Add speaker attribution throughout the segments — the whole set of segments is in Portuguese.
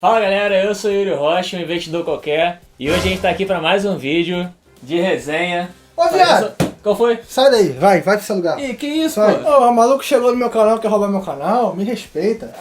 Speaker 1: Fala galera, eu sou Yuri Rocha, um investidor qualquer, e hoje a gente tá aqui pra mais um vídeo de resenha.
Speaker 2: Ô viado!
Speaker 1: Qual foi?
Speaker 2: Sai daí, vai pro seu lugar.
Speaker 1: Ih, que isso,
Speaker 2: Sai.
Speaker 1: pô?
Speaker 2: Ô, o maluco chegou no meu canal, quer roubar meu canal? Me respeita.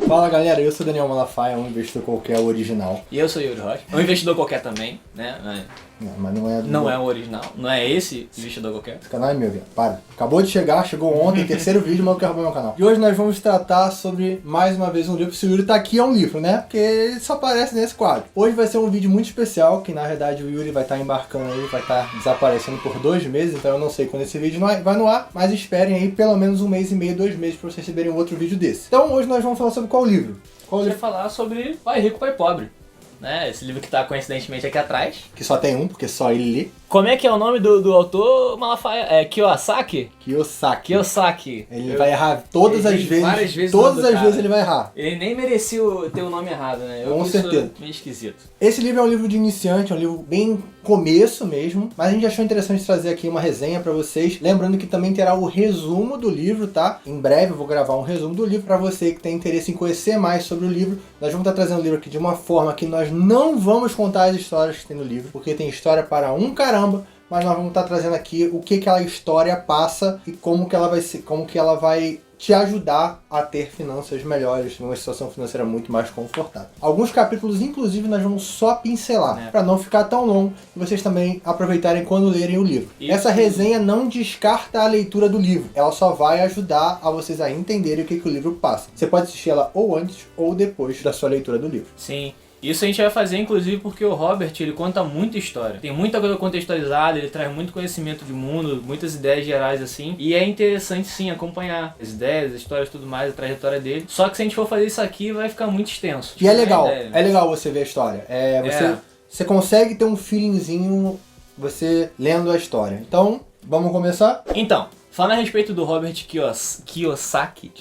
Speaker 2: Fala galera, eu sou Daniel Malafaia, um investidor qualquer original.
Speaker 1: E eu sou Yuri Rocha, um investidor qualquer também, né?
Speaker 2: Não, mas não é do
Speaker 1: Não é o original, não é esse investidor qualquer.
Speaker 2: Esse canal é meu, viado. Para. Acabou de chegar, chegou ontem, terceiro vídeo, mas eu quero roubar meu canal. E hoje nós vamos tratar sobre, mais uma vez, um livro. Se o Yuri tá aqui, é um livro, né? Porque ele só aparece nesse quadro. Hoje vai ser um vídeo muito especial, que na verdade o Yuri vai estar embarcando aí, vai estar desaparecendo por 2 meses, então eu não sei quando esse vídeo vai no ar, mas esperem aí pelo menos 1 mês e meio, 2 meses pra vocês receberem um outro vídeo desse. Então hoje nós vamos falar sobre qual livro?
Speaker 1: Qual livro? Falar sobre Pai Rico, Pai Pobre, né? Esse livro que tá coincidentemente aqui atrás.
Speaker 2: Que só tem um, porque só ele lê.
Speaker 1: Como é que é o nome do autor, Malafaia? É Kiyosaki?
Speaker 2: Kiyosaki.
Speaker 1: Kiyosaki.
Speaker 2: Ele vai errar todas as vezes.
Speaker 1: Várias vezes.
Speaker 2: Todas as vezes ele vai errar.
Speaker 1: Ele nem merecia ter o nome errado, né?
Speaker 2: Com certeza.
Speaker 1: Meio esquisito.
Speaker 2: Esse livro é um livro de iniciante, é um livro bem começo mesmo, mas a gente achou interessante trazer aqui uma resenha pra vocês, lembrando que também terá o resumo do livro, tá? Em breve eu vou gravar um resumo do livro pra você que tem interesse em conhecer mais sobre o livro. Nós vamos estar trazendo o livro aqui de uma forma que nós não vamos contar as histórias que tem no livro, porque tem história para um caramba, mas nós vamos estar trazendo aqui o que aquela história passa e como que ela vai te ajudar a ter finanças melhores, uma situação financeira muito mais confortável. Alguns capítulos, inclusive, nós vamos só pincelar, para não ficar tão longo e vocês também aproveitarem quando lerem o livro. Isso. Essa resenha não descarta a leitura do livro, ela só vai ajudar a vocês a entenderem o que o livro passa. Você pode assistir ela ou antes ou depois da sua leitura do livro.
Speaker 1: Sim. Isso a gente vai fazer, inclusive, porque o Robert, ele conta muita história. Tem muita coisa contextualizada, ele traz muito conhecimento de mundo, muitas ideias gerais, assim. E é interessante, sim, acompanhar as ideias, as histórias e tudo mais, a trajetória dele. Só que se a gente for fazer isso aqui, vai ficar muito extenso.
Speaker 2: E é legal, é legal você ver a história. Você consegue ter um feelingzinho você lendo a história. Então, vamos começar?
Speaker 1: Então, falando a respeito do Robert Kiyosaki,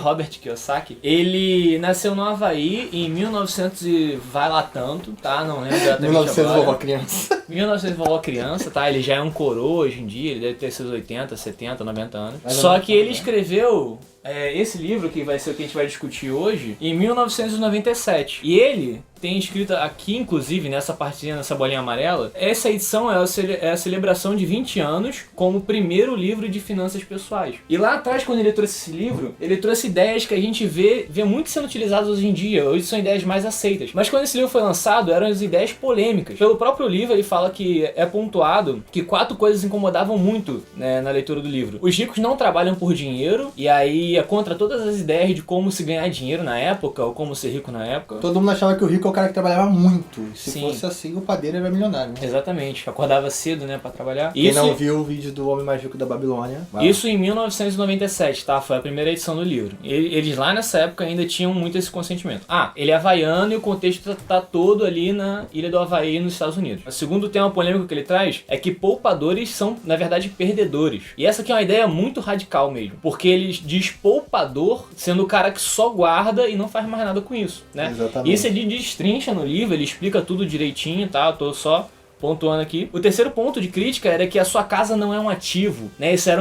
Speaker 1: Robert Kiyosaki, ele nasceu no Havaí em 1900 e vai lá tanto, tá? Não lembro exatamente
Speaker 2: 1900
Speaker 1: agora.
Speaker 2: vovó criança.
Speaker 1: 1900 vovó criança, tá? Ele já é um coroa hoje em dia, ele deve ter seus 80, 70, 90 anos. Só que ele escreveu esse livro, que vai ser o que a gente vai discutir hoje, em 1997. E ele tem escrito aqui, inclusive, nessa partezinha, nessa bolinha amarela, essa edição é a celebração de 20 anos como o primeiro livro de finanças pessoais. E lá atrás, quando ele trouxe esse livro, ele trouxe ideias que a gente vê muito sendo utilizadas hoje em dia. Hoje são ideias mais aceitas. Mas quando esse livro foi lançado, eram as ideias polêmicas. Pelo próprio livro, ele fala que é pontuado que 4 coisas incomodavam muito, né, na leitura do livro. Os ricos não trabalham por dinheiro, e aí é contra todas as ideias de como se ganhar dinheiro na época, ou como ser rico na época.
Speaker 2: Todo mundo achava que o rico é o cara que trabalhava muito. Se fosse assim, o padeiro era milionário. Né?
Speaker 1: Exatamente. Acordava cedo, né, pra trabalhar.
Speaker 2: Quem não viu o vídeo do Homem Mais Rico da Babilônia...
Speaker 1: Isso em 1997, tá? Foi a primeira edição do livro. Eles lá nessa época ainda tinham muito esse consentimento. Ele é havaiano e o contexto tá todo ali na ilha do Havaí, nos Estados Unidos. O segundo tema polêmico que ele traz é que poupadores são, na verdade, perdedores. E essa aqui é uma ideia muito radical mesmo. Porque ele diz poupador sendo o cara que só guarda e não faz mais nada com isso, né?
Speaker 2: Exatamente.
Speaker 1: Isso ele destrincha no livro, ele explica tudo direitinho, tá? Eu tô só pontuando aqui. O terceiro ponto de crítica era que a sua casa não é um ativo, né? Isso é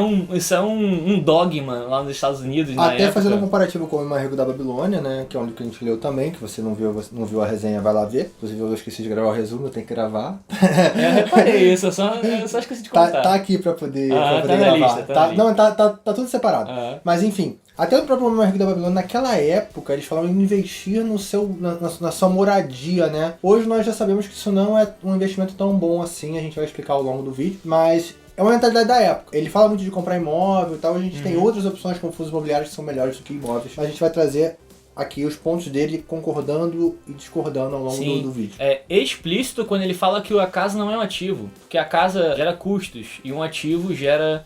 Speaker 1: um dogma lá nos Estados Unidos, na
Speaker 2: Até
Speaker 1: época.
Speaker 2: Fazendo um comparativo com o Homem Mais Rico da Babilônia, né? Que é um livro que a gente leu também, que você não viu a resenha, vai lá ver. Inclusive eu esqueci de gravar o resumo, eu tenho que gravar.
Speaker 1: Reparei isso, eu só esqueci de contar.
Speaker 2: Tá aqui pra poder
Speaker 1: tá
Speaker 2: gravar.
Speaker 1: na lista, tá na lista.
Speaker 2: Não, tá tudo separado. Mas enfim, até o próprio Homem Mais Rico da Babilônia, naquela época, eles falavam em investir na sua moradia, né? Hoje nós já sabemos que isso não é um investimento tão bom assim, a gente vai explicar ao longo do vídeo, mas é uma mentalidade da época. Ele fala muito de comprar imóvel e tal, a gente tem outras opções como fundos imobiliários que são melhores do que imóveis. A gente vai trazer aqui os pontos dele concordando e discordando ao longo do vídeo.
Speaker 1: É explícito quando ele fala que a casa não é um ativo, porque a casa gera custos e um ativo gera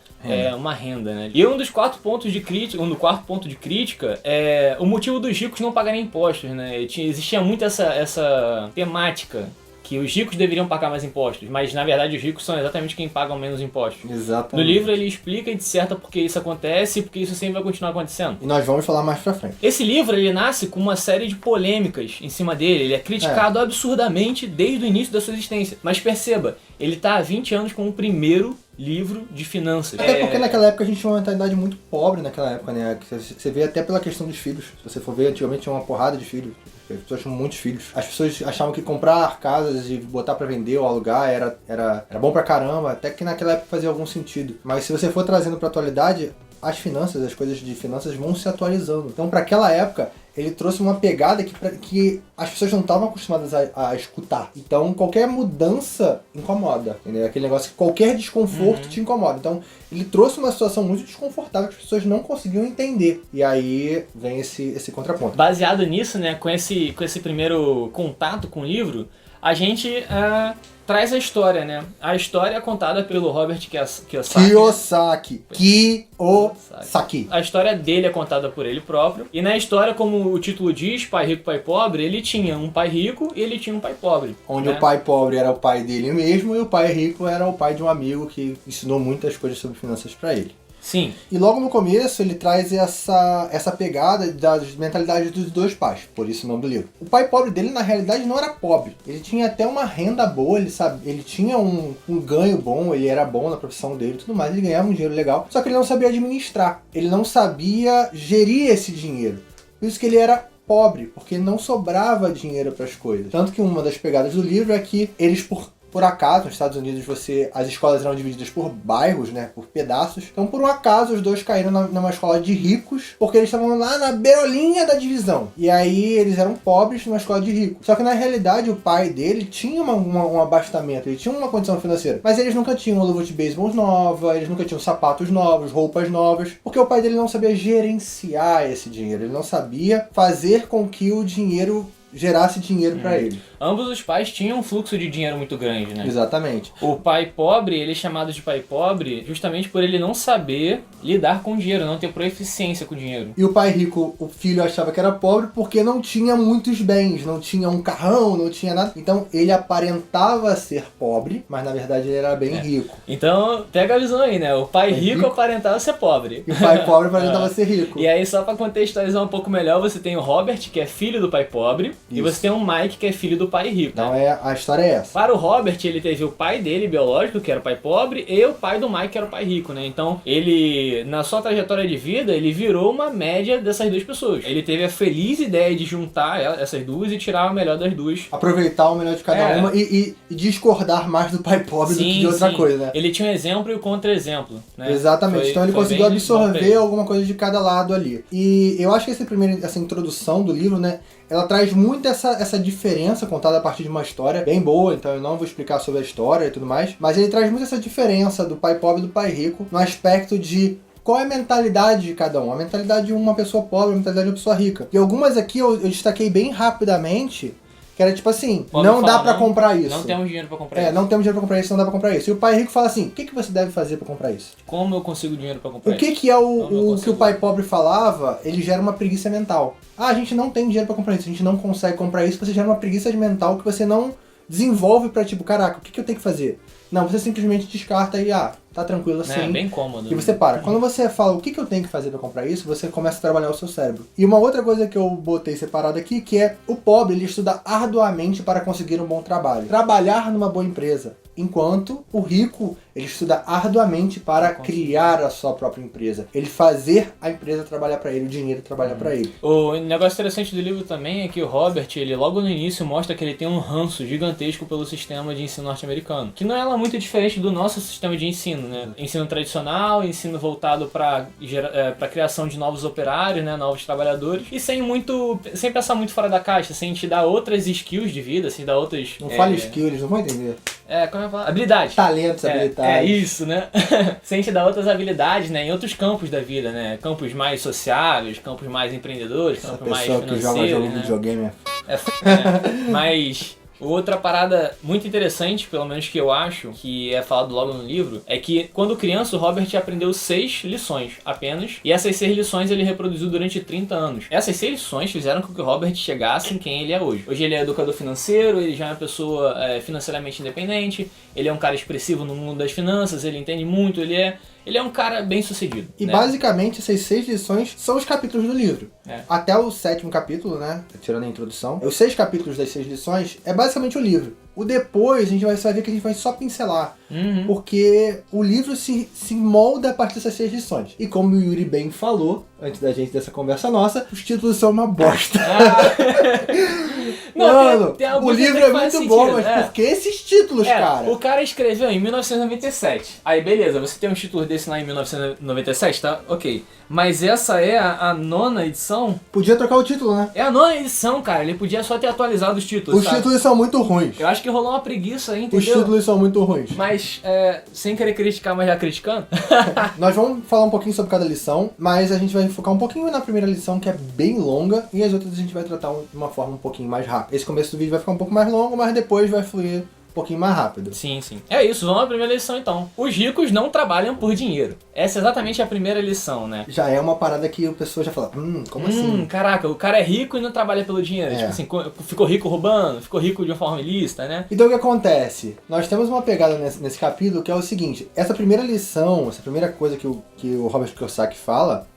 Speaker 1: uma renda, né? E um dos 4 pontos de crítica, quarto ponto de crítica é o motivo dos ricos não pagarem impostos, né? Existia muito essa temática que os ricos deveriam pagar mais impostos, mas na verdade os ricos são exatamente quem pagam menos impostos.
Speaker 2: Exatamente.
Speaker 1: No livro ele explica e disserta por que isso acontece e por que isso sempre vai continuar acontecendo.
Speaker 2: E nós vamos falar mais pra frente.
Speaker 1: Esse livro ele nasce com uma série de polêmicas em cima dele, ele é criticado absurdamente desde o início da sua existência. Mas perceba, ele tá há 20 anos com o primeiro livro de finanças.
Speaker 2: Até porque naquela época a gente tinha uma mentalidade muito pobre naquela época, né? Você vê até pela questão dos filhos. Se você for ver, antigamente tinha uma porrada de filhos. As pessoas tinham muitos filhos. As pessoas achavam que comprar casas e botar pra vender ou alugar era bom pra caramba. Até que naquela época fazia algum sentido. Mas se você for trazendo pra atualidade, as finanças, as coisas de finanças vão se atualizando. Então, pra aquela época, ele trouxe uma pegada que as pessoas não estavam acostumadas a escutar. Então, qualquer mudança incomoda. Entendeu? Aquele negócio que qualquer desconforto te incomoda. Então, ele trouxe uma situação muito desconfortável que as pessoas não conseguiam entender. E aí vem esse contraponto.
Speaker 1: Baseado nisso, né, com esse primeiro contato com o livro, a gente traz a história, né? A história é contada pelo Robert Kiyosaki. Kiyosaki. A história dele é contada por ele próprio. E na história, como o título diz, Pai Rico, Pai Pobre, ele tinha um pai rico e ele tinha um pai pobre.
Speaker 2: Onde o pai pobre era o pai dele mesmo e o pai rico era o pai de um amigo que ensinou muitas coisas sobre finanças pra ele.
Speaker 1: Sim.
Speaker 2: E logo no começo ele traz essa pegada das mentalidades dos dois pais, por isso o nome do livro. O pai pobre dele na realidade não era pobre, ele tinha até uma renda boa, ele tinha um ganho bom, ele era bom na profissão dele e tudo mais, ele ganhava um dinheiro legal, só que ele não sabia administrar, ele não sabia gerir esse dinheiro, por isso que ele era pobre, porque não sobrava dinheiro para as coisas. Tanto que uma das pegadas do livro é que eles por acaso, nos Estados Unidos, as escolas eram divididas por bairros, né, por pedaços. Então, por um acaso, os dois caíram numa escola de ricos, porque eles estavam lá na beirolinha da divisão. E aí, eles eram pobres numa escola de ricos. Só que, na realidade, o pai dele tinha um abastamento, ele tinha uma condição financeira. Mas eles nunca tinham luva de beisebol nova, eles nunca tinham sapatos novos, roupas novas, porque o pai dele não sabia gerenciar esse dinheiro. Ele não sabia fazer com que o dinheiro gerasse dinheiro pra ele.
Speaker 1: Ambos os pais tinham um fluxo de dinheiro muito grande, né?
Speaker 2: Exatamente.
Speaker 1: O pai pobre, ele é chamado de pai pobre justamente por ele não saber lidar com dinheiro, não ter proeficiência com dinheiro.
Speaker 2: E o pai rico, o filho achava que era pobre porque não tinha muitos bens, não tinha um carrão, não tinha nada. Então ele aparentava ser pobre, mas na verdade ele era bem rico.
Speaker 1: Então pega a visão aí, né? O pai rico aparentava ser pobre.
Speaker 2: E o pai pobre aparentava ser rico.
Speaker 1: E aí, só pra contextualizar um pouco melhor, você tem o Robert, que é filho do pai pobre, e você tem o Mike, que é filho do pai rico.
Speaker 2: Então a história é essa.
Speaker 1: Para o Robert, ele teve o pai dele, biológico, que era o pai pobre, e o pai do Mike, que era o pai rico, né? Então, ele, na sua trajetória de vida, ele virou uma média dessas duas pessoas. Ele teve a feliz ideia de juntar essas duas e tirar o melhor das duas.
Speaker 2: Aproveitar o melhor de cada uma e discordar mais do pai pobre do que de outra coisa, né?
Speaker 1: Ele tinha um exemplo e o contra-exemplo, né?
Speaker 2: Exatamente. Então ele conseguiu absorver alguma coisa de cada lado ali. E eu acho que essa introdução do livro, né? Ela traz muito essa diferença contada a partir de uma história bem boa, então eu não vou explicar sobre a história e tudo mais, mas ele traz muito essa diferença do pai pobre e do pai rico no aspecto de qual é a mentalidade de cada um. A mentalidade de uma pessoa pobre, a mentalidade de uma pessoa rica. E algumas aqui eu destaquei bem rapidamente, que era tipo assim, não dá pra comprar isso.
Speaker 1: Não temos dinheiro pra comprar isso.
Speaker 2: Não temos dinheiro pra comprar isso, não dá pra comprar isso. E o pai rico fala assim, o que você deve fazer pra comprar isso?
Speaker 1: Como eu consigo dinheiro pra comprar isso?
Speaker 2: O que é o que o pai pobre falava, ele gera uma preguiça mental. Ah, a gente não tem dinheiro pra comprar isso, a gente não consegue comprar isso, você gera uma preguiça mental que você não desenvolve pra tipo, caraca, o que eu tenho que fazer? Não, você simplesmente descarta e, tá tranquilo assim.
Speaker 1: É bem cômodo.
Speaker 2: E você para. Quando você fala o que eu tenho que fazer pra comprar isso, você começa a trabalhar o seu cérebro. E uma outra coisa que eu botei separado aqui, que é o pobre, ele estuda arduamente para conseguir um bom trabalho. Trabalhar numa boa empresa. Enquanto o rico, ele estuda arduamente para criar a sua própria empresa. Ele fazer a empresa trabalhar para ele, o dinheiro trabalhar para ele.
Speaker 1: O negócio interessante do livro também é que o Robert, ele logo no início mostra que ele tem um ranço gigantesco pelo sistema de ensino norte-americano. Que não é lá muito diferente do nosso sistema de ensino, né? Ensino tradicional, ensino voltado para criação de novos operários, né? Novos trabalhadores. E sem pensar muito fora da caixa, sem te dar outras skills de vida, sem dar outras...
Speaker 2: Não fale skill, eles não vão entender.
Speaker 1: Como eu falo? Habilidade.
Speaker 2: Talentos, habilidades.
Speaker 1: Isso, né? Sem te dar outras habilidades, né? Em outros campos da vida, né? Campos mais sociáveis, campos mais empreendedores, campos mais financeiros.
Speaker 2: Essa pessoa que joga jogo de videogame
Speaker 1: Mas Outra parada muito interessante, pelo menos que eu acho, que é falado logo no livro, é que quando criança o Robert aprendeu 6 lições apenas, e essas 6 lições ele reproduziu durante 30 anos. Essas 6 lições fizeram com que o Robert chegasse em quem ele é hoje. Hoje ele é educador financeiro, ele já é uma pessoa financeiramente independente, ele é um cara expressivo no mundo das finanças, ele entende muito, ele é um cara bem sucedido.
Speaker 2: E
Speaker 1: né?
Speaker 2: basicamente essas 6 lições são os capítulos do livro. Até o 7º capítulo, né? Tirando a introdução. Os 6 capítulos das 6 lições é basicamente o livro. O depois a gente vai saber que a gente vai só pincelar. Porque o livro se molda a partir dessas 6 lições. E como o Yuri bem falou, antes da gente dessa conversa nossa, os títulos são uma bosta.
Speaker 1: Não,
Speaker 2: mano,
Speaker 1: tem
Speaker 2: o livro é muito bom, mas por que esses títulos, cara?
Speaker 1: O cara escreveu em 1997. Aí, beleza, você tem um título desse lá em 1997, tá? Ok. Mas essa é a 9ª edição?
Speaker 2: Podia trocar o título, né?
Speaker 1: É a 9ª edição, cara. Ele podia só ter atualizado os títulos,
Speaker 2: Os títulos são muito ruins.
Speaker 1: Eu acho que rolou uma preguiça aí, entendeu?
Speaker 2: Os títulos são muito ruins.
Speaker 1: Mas, sem querer criticar, mas já criticando.
Speaker 2: Nós vamos falar um pouquinho sobre cada lição, mas a gente vai focar um pouquinho na primeira lição, que é bem longa, e as outras a gente vai tratar de uma forma um pouquinho mais rápida. Esse começo do vídeo vai ficar um pouco mais longo, mas depois vai fluir um pouquinho mais rápido.
Speaker 1: Sim, sim. É isso, vamos à primeira lição então. Os ricos não trabalham por dinheiro. Essa é exatamente a primeira lição, né?
Speaker 2: Já é uma parada que o pessoa já fala, como assim?
Speaker 1: Caraca, o cara é rico e não trabalha pelo dinheiro. Tipo assim, ficou rico roubando, ficou rico de uma forma ilícita, né?
Speaker 2: Então o que acontece? Nós temos uma pegada nesse capítulo que é o seguinte, essa primeira lição, essa primeira coisa que o Robert Kiyosaki fala,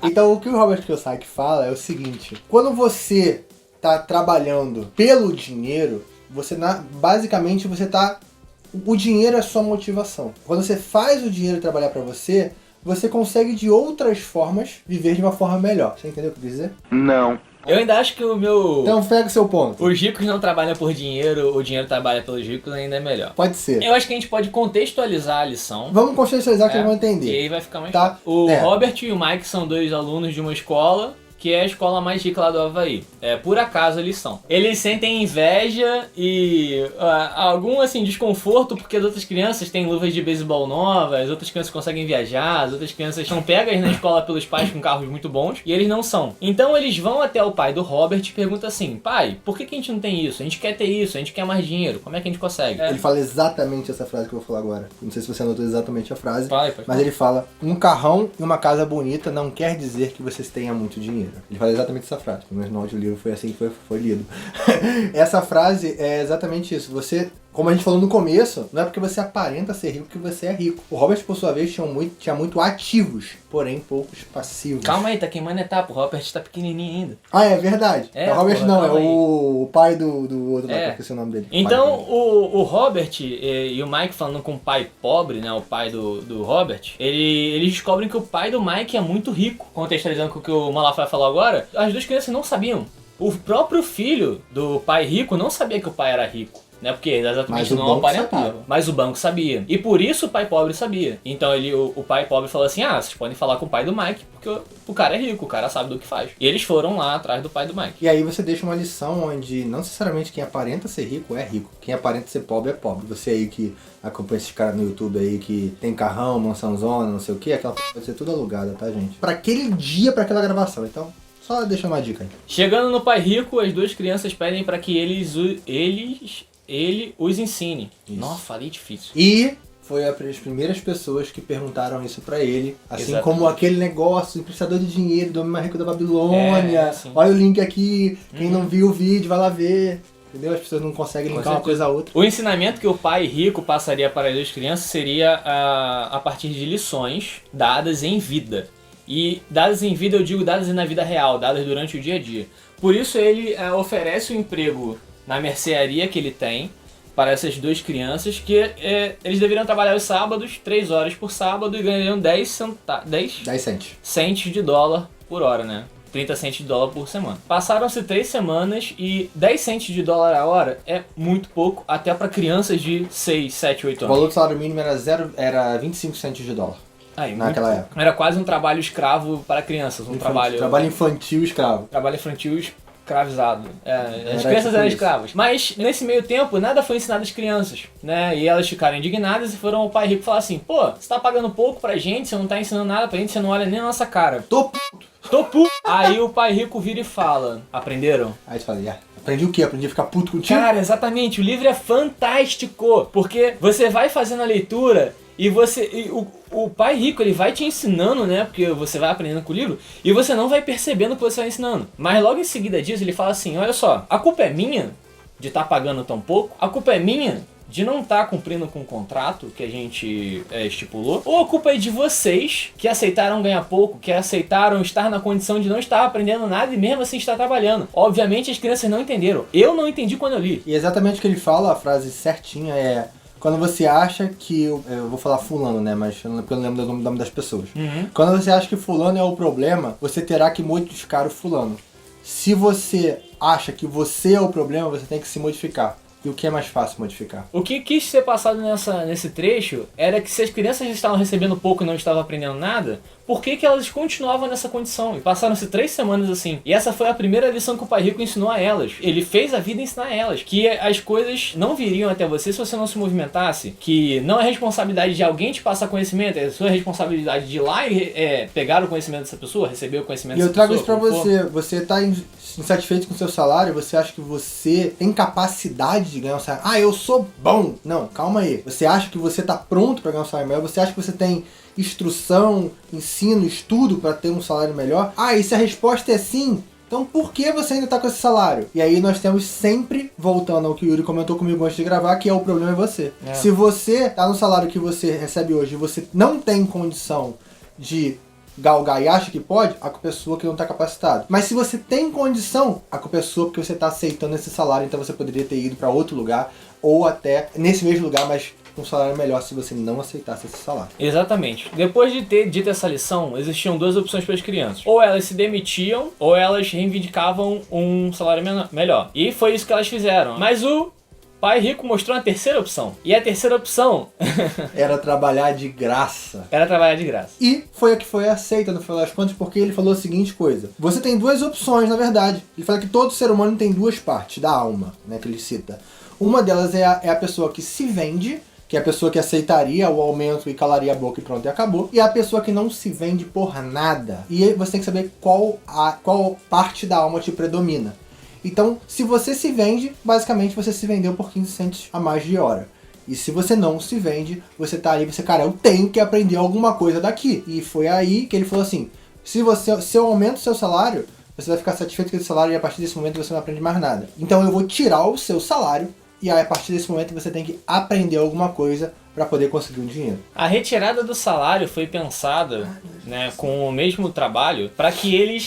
Speaker 2: Então o que o Robert Kiyosaki fala é o seguinte, quando você tá trabalhando pelo dinheiro, basicamente você tá... O dinheiro é a sua motivação. Quando você faz o dinheiro trabalhar pra você, você consegue de outras formas viver de uma forma melhor. Você entendeu o que eu quis dizer?
Speaker 3: Não.
Speaker 1: Eu ainda acho que o meu...
Speaker 2: Então pega o seu ponto.
Speaker 1: Os ricos não trabalham por dinheiro, o dinheiro trabalha pelos ricos, ainda é melhor.
Speaker 2: Pode ser.
Speaker 1: Eu acho que a gente pode contextualizar a lição.
Speaker 2: Vamos contextualizar que eles vão entender.
Speaker 1: E aí vai ficar mais
Speaker 2: tá?
Speaker 1: fácil. O Robert e o Mike são 2 alunos de uma escola que é a escola mais rica lá do Havaí. Por acaso eles são. Eles sentem inveja e algum assim desconforto porque as outras crianças têm luvas de beisebol novas, as outras crianças conseguem viajar, as outras crianças são pegas na escola pelos pais com carros muito bons e eles não são. Então eles vão até o pai do Robert e perguntam assim, pai, por que a gente não tem isso? A gente quer ter isso, a gente quer mais dinheiro, como é que a gente consegue?
Speaker 2: Ele fala exatamente essa frase que eu vou falar agora. Não sei se você anotou exatamente a frase,
Speaker 1: Pode
Speaker 2: mas ele fala, um carrão e uma casa bonita não quer dizer que vocês tenham muito dinheiro. Ele fala exatamente essa frase, pelo menos no audiolivro foi assim que foi lido. Essa frase é exatamente isso. Você, como a gente falou no começo, não é porque você aparenta ser rico que você é rico. O Robert, por sua vez, tinha muito ativos, porém poucos passivos.
Speaker 1: Calma aí, tá queimando etapa, o Robert tá pequenininho ainda.
Speaker 2: Ah, é verdade. O Robert não, é o pai do outro lá, que eu esqueci o nome dele.
Speaker 1: Então, o Robert e o Mike falando com o pai pobre, né, o pai do Robert, eles descobrem que o pai do Mike é muito rico. Contextualizando com o que o Malafaia falou agora, as 2 crianças não sabiam. O próprio filho do pai rico não sabia que o pai era rico. Né? Porque exatamente não aparentava. Mas o banco sabia. E por isso o pai pobre sabia. Então o pai pobre falou assim, vocês podem falar com o pai do Mike, porque o cara é rico, o cara sabe do que faz. E eles foram lá atrás do pai do Mike.
Speaker 2: E aí você deixa uma lição onde não necessariamente quem aparenta ser rico é rico. Quem aparenta ser pobre é pobre. Você aí que acompanha esses caras no YouTube aí que tem carrão, mansãozona, não sei o que, aquela pode ser tudo alugada, tá, gente? Pra aquele dia, pra aquela gravação. Então, só deixa uma dica aí.
Speaker 1: Chegando no pai rico, as 2 crianças pedem pra que ele os ensine.
Speaker 2: Isso.
Speaker 1: Nossa, falei difícil.
Speaker 2: E foi as primeiras pessoas que perguntaram isso pra ele. Assim
Speaker 1: Exatamente.
Speaker 2: como aquele negócio, emprestador de dinheiro, do homem mais rico da Babilônia. Olha o link aqui, quem não viu o vídeo vai lá ver. Entendeu? As pessoas não conseguem linkar uma coisa a outra.
Speaker 1: O ensinamento que o pai rico passaria para as 2 crianças seria a partir de lições dadas em vida. E dadas em vida, eu digo dadas na vida real, dadas durante o dia a dia. Por isso ele oferece um emprego na mercearia que ele tem para essas 2 crianças, que eles deveriam trabalhar os sábados, 3 horas por sábado, e ganhariam 10 cents de dólar por hora, né? 30 cents de dólar por semana. Passaram-se 3 semanas e 10 cents de dólar a hora é muito pouco, até para crianças de 6, 7, 8 anos.
Speaker 2: O valor do salário mínimo era 25 cents de dólar. Naquela época.
Speaker 1: Era quase um trabalho escravo para crianças.
Speaker 2: Trabalho infantil escravo.
Speaker 1: Trabalho infantil escravizado. As crianças eram escravas. Mas nesse meio tempo nada foi ensinado às crianças, né? E elas ficaram indignadas e foram ao pai rico falar assim, pô, você tá pagando pouco pra gente, você não tá ensinando nada pra gente, você não olha nem a nossa cara.
Speaker 2: Tô puto.
Speaker 1: Aí o pai rico vira e fala, aprenderam?
Speaker 2: Aí você fala, Aprendi o quê? Aprendi a ficar puto contigo?
Speaker 1: Cara, exatamente. O livro é fantástico. Porque você vai fazendo a leitura e o pai rico, ele vai te ensinando, né? Porque você vai aprendendo com o livro e você não vai percebendo o que você vai ensinando. Mas logo em seguida disso, ele fala assim, olha só, a culpa é minha de estar pagando tão pouco, a culpa é minha de não estar cumprindo com o contrato que a gente estipulou, ou a culpa é de vocês que aceitaram ganhar pouco, que aceitaram estar na condição de não estar aprendendo nada e mesmo assim estar trabalhando. Obviamente as crianças não entenderam. Eu não entendi quando eu li.
Speaker 2: E exatamente o que ele fala, a frase certinha é... Quando você acha que... Eu vou falar fulano, né? Mas porque eu não lembro do nome das pessoas. Quando você acha que fulano é o problema, você terá que modificar o fulano. Se você acha que você é o problema, você tem que se modificar. E o que é mais fácil modificar?
Speaker 1: O que quis ser passado nesse trecho era que se as crianças estavam recebendo pouco e não estavam aprendendo nada, por que elas continuavam nessa condição? E passaram-se 3 semanas assim. E essa foi a primeira lição que o pai rico ensinou a elas. Ele fez a vida ensinar a elas que as coisas não viriam até você se você não se movimentasse. Que não é responsabilidade de alguém te passar conhecimento, é sua responsabilidade de ir lá e pegar o conhecimento dessa pessoa, receber o conhecimento dessa pessoa.
Speaker 2: E eu trago isso pra você. Você tá insatisfeito com o seu salário, você acha que você tem capacidade de ganhar um salário. Ah, eu sou bom! Não, calma aí. Você acha que você tá pronto pra ganhar um salário melhor? Você acha que você tem instrução, ensino, estudo para ter um salário melhor? Ah, e se a resposta é sim, então por que você ainda está com esse salário? E aí nós temos sempre, voltando ao que o Yuri comentou comigo antes de gravar, que é o problema é você. Se você tá no salário que você recebe hoje e você não tem condição de galgar e acha que pode, a culpa é sua que não está capacitado. Mas se você tem condição, a culpa é sua porque você está aceitando esse salário, então você poderia ter ido para outro lugar, ou até nesse mesmo lugar, mas um salário melhor se você não aceitasse esse salário.
Speaker 1: Exatamente. Depois de ter dito essa lição, existiam 2 opções para as crianças. Ou elas se demitiam, ou elas reivindicavam um salário melhor. E foi isso que elas fizeram. Mas o pai rico mostrou uma terceira opção. E a terceira opção...
Speaker 2: era trabalhar de graça.
Speaker 1: Era trabalhar de graça.
Speaker 2: E foi a que foi aceita no final das contas, porque ele falou a seguinte coisa. Você tem 2 opções, na verdade. Ele fala que todo ser humano tem 2 partes da alma, né, que ele cita. Uma delas é a pessoa que se vende, que é a pessoa que aceitaria o aumento e calaria a boca e pronto, e acabou. E a pessoa que não se vende por nada. E você tem que saber qual parte da alma te predomina. Então, se você se vende, basicamente você se vendeu por 15 cents a mais de hora. E se você não se vende, você tá ali, cara, eu tenho que aprender alguma coisa daqui. E foi aí que ele falou assim, se eu aumento o seu salário, você vai ficar satisfeito com esse salário e a partir desse momento você não aprende mais nada. Então eu vou tirar o seu salário e aí a partir desse momento você tem que aprender alguma coisa para poder conseguir um dinheiro.
Speaker 1: A retirada do salário foi pensada, né, com o mesmo trabalho para que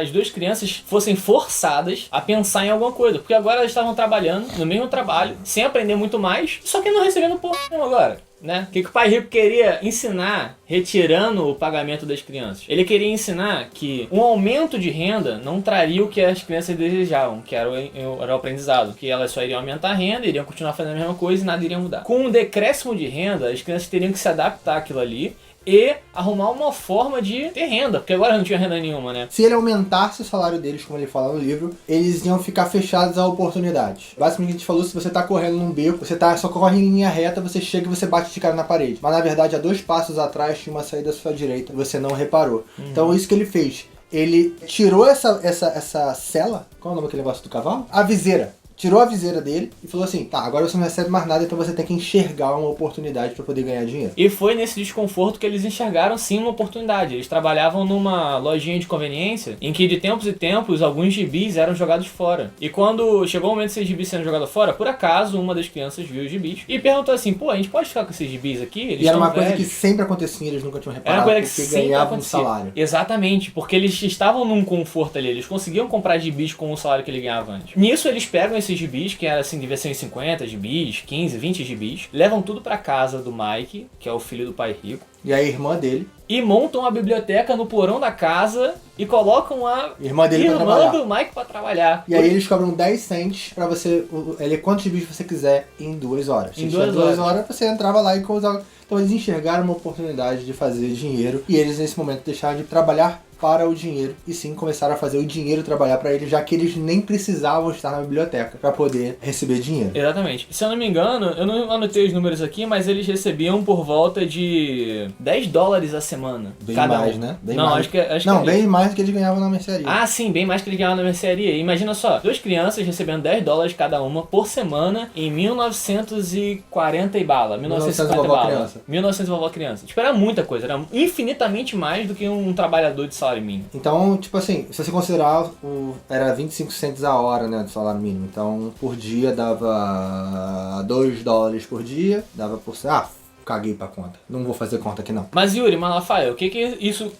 Speaker 1: as 2 crianças fossem forçadas a pensar em alguma coisa. Porque agora elas estavam trabalhando no mesmo trabalho, sem aprender muito mais, só que não recebendo porra nenhuma agora. Né? O que o pai rico queria ensinar retirando o pagamento das crianças? Ele queria ensinar que um aumento de renda não traria o que as crianças desejavam, que era o aprendizado, que elas só iriam aumentar a renda, iriam continuar fazendo a mesma coisa e nada iria mudar. Com um decréscimo de renda, as crianças teriam que se adaptar àquilo ali e arrumar uma forma de ter renda, porque agora não tinha renda nenhuma, né?
Speaker 2: Se ele aumentasse o salário deles, como ele fala no livro, eles iam ficar fechados a oportunidades. Basicamente a gente falou, se você tá correndo num beco, você só corre em linha reta, você chega e você bate de cara na parede. Mas na verdade, a 2 passos atrás tinha uma saída à sua direita, você não reparou. Então isso que ele fez, ele tirou essa cela, qual é o nome daquele negócio do cavalo? A viseira. Tirou a viseira dele e falou assim, tá, agora você não recebe mais nada, então você tem que enxergar uma oportunidade para poder ganhar dinheiro.
Speaker 1: E foi nesse desconforto que eles enxergaram sim uma oportunidade. Eles trabalhavam numa lojinha de conveniência em que de tempos em tempos alguns gibis eram jogados fora. E quando chegou o momento desses gibis sendo jogados fora, por acaso uma das crianças viu os gibis e perguntou assim, pô, a gente pode ficar com esses gibis aqui? Eles
Speaker 2: e era uma
Speaker 1: velhos.
Speaker 2: Coisa que sempre acontecia, eles nunca tinham reparado,
Speaker 1: era uma coisa que
Speaker 2: porque ganhavam um salário.
Speaker 1: Exatamente, porque eles estavam num conforto ali, eles conseguiam comprar gibis com o salário que ele ganhava antes. Nisso eles pegam esses gibis, que era assim, devia ser uns 50 gibis, 15, 20 gibis, levam tudo pra casa do Mike, que é o filho do pai rico.
Speaker 2: E a irmã dele.
Speaker 1: E montam a biblioteca no porão da casa e colocam a
Speaker 2: irmã
Speaker 1: do Mike pra trabalhar.
Speaker 2: E aí eles cobram 10 cents pra você ler quantos gibis você quiser em 2 horas.
Speaker 1: Em 2 horas.
Speaker 2: Você entrava lá e usava. Então eles enxergaram uma oportunidade de fazer dinheiro e eles nesse momento deixaram de trabalhar para o dinheiro e sim começaram a fazer o dinheiro trabalhar para eles, já que eles nem precisavam estar na biblioteca para poder receber dinheiro.
Speaker 1: Exatamente. Se eu não me engano, eu não anotei os números aqui, mas eles recebiam por volta de $10 a semana.
Speaker 2: Bem
Speaker 1: cada
Speaker 2: mais,
Speaker 1: um.
Speaker 2: né? Bem
Speaker 1: não,
Speaker 2: mais.
Speaker 1: acho que é
Speaker 2: bem
Speaker 1: isso.
Speaker 2: mais do que eles ganhavam na mercearia.
Speaker 1: Ah, sim, bem mais que eles ganhavam na mercearia. Imagina só, 2 crianças recebendo $10 cada uma por semana em 1940 e bala. 1950
Speaker 2: vovó
Speaker 1: bala.
Speaker 2: criança.
Speaker 1: 1900 vovó criança. Tipo, era muita coisa. Era infinitamente mais do que um trabalhador de salário mínimo.
Speaker 2: Então, tipo assim, se você considerar, era 25 cents a hora, né, do salário mínimo. Então, por dia dava $2 por dia, dava por... caguei pra conta. Não vou fazer conta aqui não.
Speaker 1: Mas Yuri, Malafaia, o que isso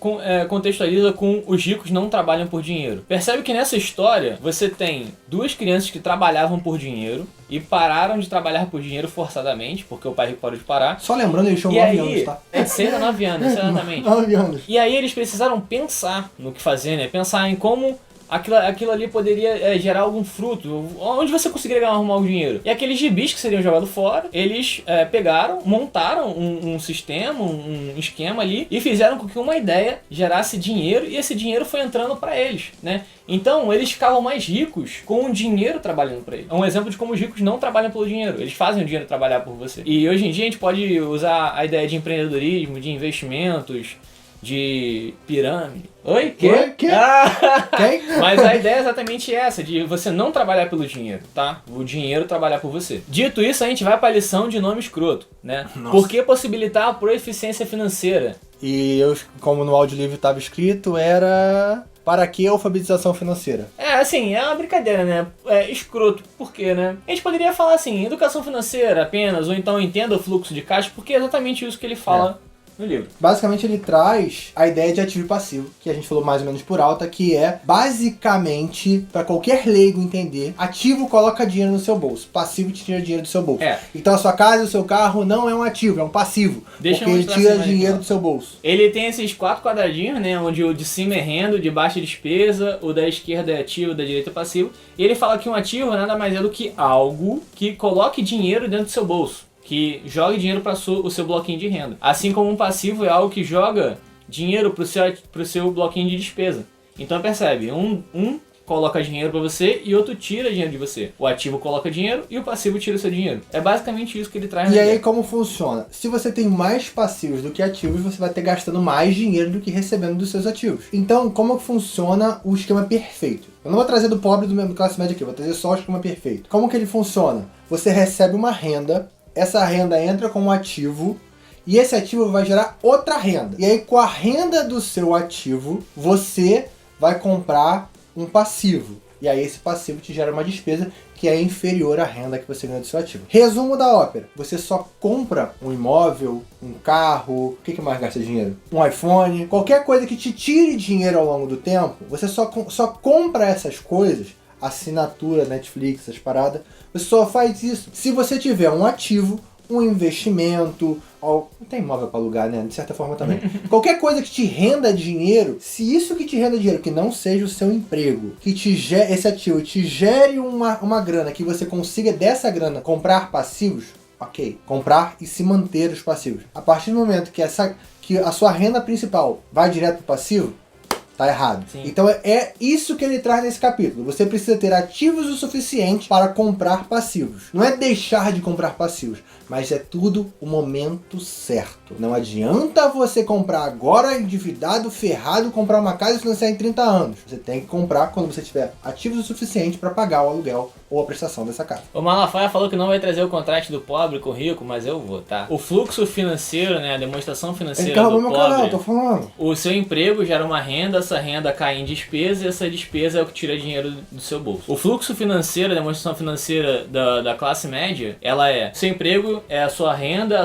Speaker 1: contextualiza com os ricos não trabalham por dinheiro? Percebe que nessa história você tem 2 crianças que trabalhavam por dinheiro e pararam de trabalhar por dinheiro forçadamente, porque o pai rico parou de parar.
Speaker 2: Só lembrando, eles tinham 9 anos, tá?
Speaker 1: 6 a 9 anos, exatamente.
Speaker 2: 9 anos.
Speaker 1: E aí eles precisaram pensar no que fazer, né? Pensar em como aquilo ali poderia gerar algum fruto. Onde você conseguiria arrumar o dinheiro? E aqueles gibis que seriam jogados fora, eles pegaram, montaram um sistema, um esquema ali e fizeram com que uma ideia gerasse dinheiro e esse dinheiro foi entrando para eles, né? Então eles ficavam mais ricos com o dinheiro trabalhando para eles. É um exemplo de como os ricos não trabalham pelo dinheiro, eles fazem o dinheiro trabalhar por você. E hoje em dia a gente pode usar a ideia de empreendedorismo, de investimentos, de pirâmide. Oi? Quê?
Speaker 2: Oi? Quê? Quem?
Speaker 1: Mas a ideia é exatamente essa, de você não trabalhar pelo dinheiro, tá? O dinheiro trabalhar por você. Dito isso, a gente vai para a lição de nome escroto, né?
Speaker 2: Nossa.
Speaker 1: Por que possibilitar a proeficiência financeira?
Speaker 2: E eu, como no audiolivro estava escrito, era... Para que alfabetização financeira?
Speaker 1: Assim, é uma brincadeira, né? Escroto, por quê, né? A gente poderia falar assim, educação financeira apenas, ou então entenda o fluxo de caixa, porque é exatamente isso que ele fala no livro.
Speaker 2: Basicamente ele traz a ideia de ativo e passivo, que a gente falou mais ou menos por alta, que é basicamente, para qualquer leigo entender, ativo coloca dinheiro no seu bolso, passivo te tira dinheiro do seu bolso. Então a sua casa e o seu carro não é um ativo, é um passivo, porque ele tira dinheiro do seu bolso.
Speaker 1: Ele tem esses 4 quadradinhos, né, onde o de cima é renda, o de baixo é despesa, o da esquerda é ativo, o da direita é passivo, e ele fala que um ativo nada mais é do que algo que coloque dinheiro dentro do seu bolso, que jogue dinheiro para o seu bloquinho de renda. Assim como um passivo é algo que joga dinheiro pro seu bloquinho de despesa. Então percebe, um coloca dinheiro para você e outro tira dinheiro de você. O ativo coloca dinheiro e o passivo tira o seu dinheiro. É basicamente isso que ele traz.
Speaker 2: E aí como funciona? Se você tem mais passivos do que ativos, você vai ter gastando mais dinheiro do que recebendo dos seus ativos. Então como que funciona o esquema perfeito? Eu não vou trazer do pobre do classe média aqui, vou trazer só o esquema perfeito. Como que ele funciona? Você recebe uma renda, essa renda entra como um ativo e esse ativo vai gerar outra renda. E aí com a renda do seu ativo, você vai comprar um passivo. E aí esse passivo te gera uma despesa que é inferior à renda que você ganha do seu ativo. Resumo da ópera. Você só compra um imóvel, um carro, o que mais gasta dinheiro? Um iPhone, qualquer coisa que te tire dinheiro ao longo do tempo, você só compra essas coisas, assinatura, Netflix, essas paradas, você só faz isso se você tiver um ativo, um investimento, não tem imóvel para alugar, né? De certa forma também. Qualquer coisa que te renda dinheiro, se isso que te renda dinheiro, que não seja o seu emprego, que esse ativo te gere uma grana, que você consiga dessa grana comprar passivos, ok. Comprar e se manter os passivos. A partir do momento que a sua renda principal vai direto pro passivo, tá errado. Sim. Então é isso que ele traz nesse capítulo. Você precisa ter ativos o suficiente para comprar passivos. Não é deixar de comprar passivos, mas é tudo o momento certo. Não adianta você comprar agora endividado, ferrado, comprar uma casa e financiar em 30 anos. Você tem que comprar quando você tiver ativos o suficiente para pagar o aluguel ou a prestação dessa casa.
Speaker 1: O Malafaia falou que não vai trazer o contraste do pobre com o rico, mas eu vou, tá? O fluxo financeiro, né, a demonstração financeira do pobre...
Speaker 2: Canal, tô falando.
Speaker 1: O seu emprego gera uma renda, essa renda cai em despesa e essa despesa é o que tira dinheiro do seu bolso. O fluxo financeiro, a demonstração financeira da classe média, ela é: seu emprego é a sua renda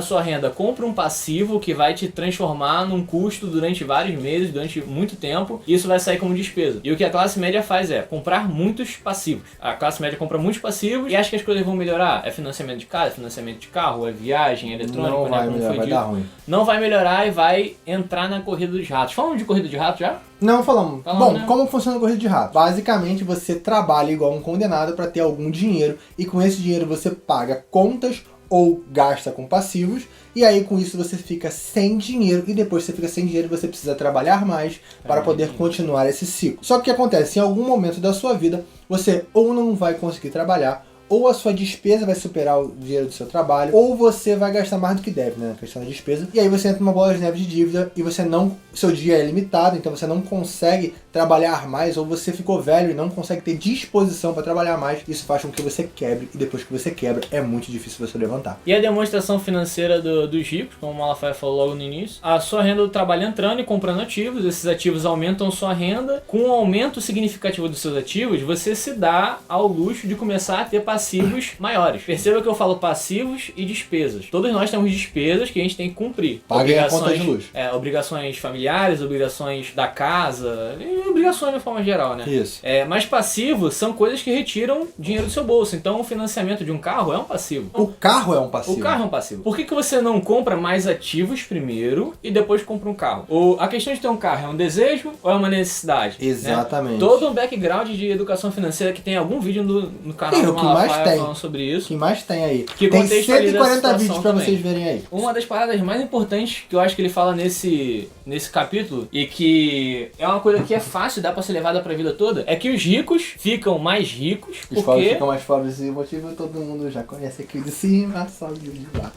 Speaker 1: compra um passivo que vai te transformar num custo durante vários meses, durante muito tempo, e isso vai sair como despesa. E o que a classe média faz é comprar muitos passivos. A classe média compra muitos passivos e acha que as coisas vão melhorar. É financiamento de casa, financiamento de carro, é viagem, é eletrônico,
Speaker 2: não vai melhorar, vai dar ruim.
Speaker 1: Não vai melhorar e vai entrar na corrida dos ratos. Falamos de corrida de rato já?
Speaker 2: Não falamos. Bom,
Speaker 1: né?
Speaker 2: Como funciona a corrida de rato? Basicamente, você trabalha igual um condenado para ter algum dinheiro e com esse dinheiro você paga contas ou gasta com passivos, e aí com isso você fica sem dinheiro, e depois que você fica sem dinheiro você precisa trabalhar mais para poder continuar esse ciclo. Só que o que acontece? Em algum momento da sua vida, você ou não vai conseguir trabalhar, ou a sua despesa vai superar o dinheiro do seu trabalho, ou você vai gastar mais do que deve, né, na questão da despesa, e aí você entra numa bola de neve de dívida, e você não, seu dia é limitado, então você não consegue trabalhar mais, ou você ficou velho e não consegue ter disposição para trabalhar mais, isso faz com que você quebre, e depois que você quebra, é muito difícil você levantar.
Speaker 1: E a demonstração financeira dos ricos, como o Malafaia falou logo no início, a sua renda do trabalho entrando e comprando ativos, esses ativos aumentam sua renda, com um aumento significativo dos seus ativos, você se dá ao luxo de começar a ter passivos maiores. Perceba que eu falo passivos e despesas. Todos nós temos despesas que a gente tem que cumprir.
Speaker 2: Pague a conta de luz.
Speaker 1: Obrigações familiares, obrigações da casa, e obrigações de forma geral, né?
Speaker 2: Isso.
Speaker 1: Mas passivos são coisas que retiram dinheiro do seu bolso. Então o financiamento de um carro é um passivo.
Speaker 2: O carro é um passivo.
Speaker 1: O carro é um passivo. Por que você não compra mais ativos primeiro e depois compra um carro? A questão de ter um carro é um desejo ou é uma necessidade?
Speaker 2: Exatamente.
Speaker 1: Né? Todo um background de educação financeira que tem algum vídeo no canal do Malafaia falando sobre isso.
Speaker 2: O que mais tem aí?
Speaker 1: Que
Speaker 2: tem 140 vídeos pra
Speaker 1: também.
Speaker 2: vocês verem aí.
Speaker 1: Uma das paradas mais importantes que eu acho que ele fala nesse capítulo, e que é uma coisa que é fácil, dá pra ser levada pra vida toda, é que os ricos ficam mais ricos
Speaker 2: Os pobres ficam mais pobres, e o motivo todo mundo já conhece, aqui de cima, sobe o de baixo.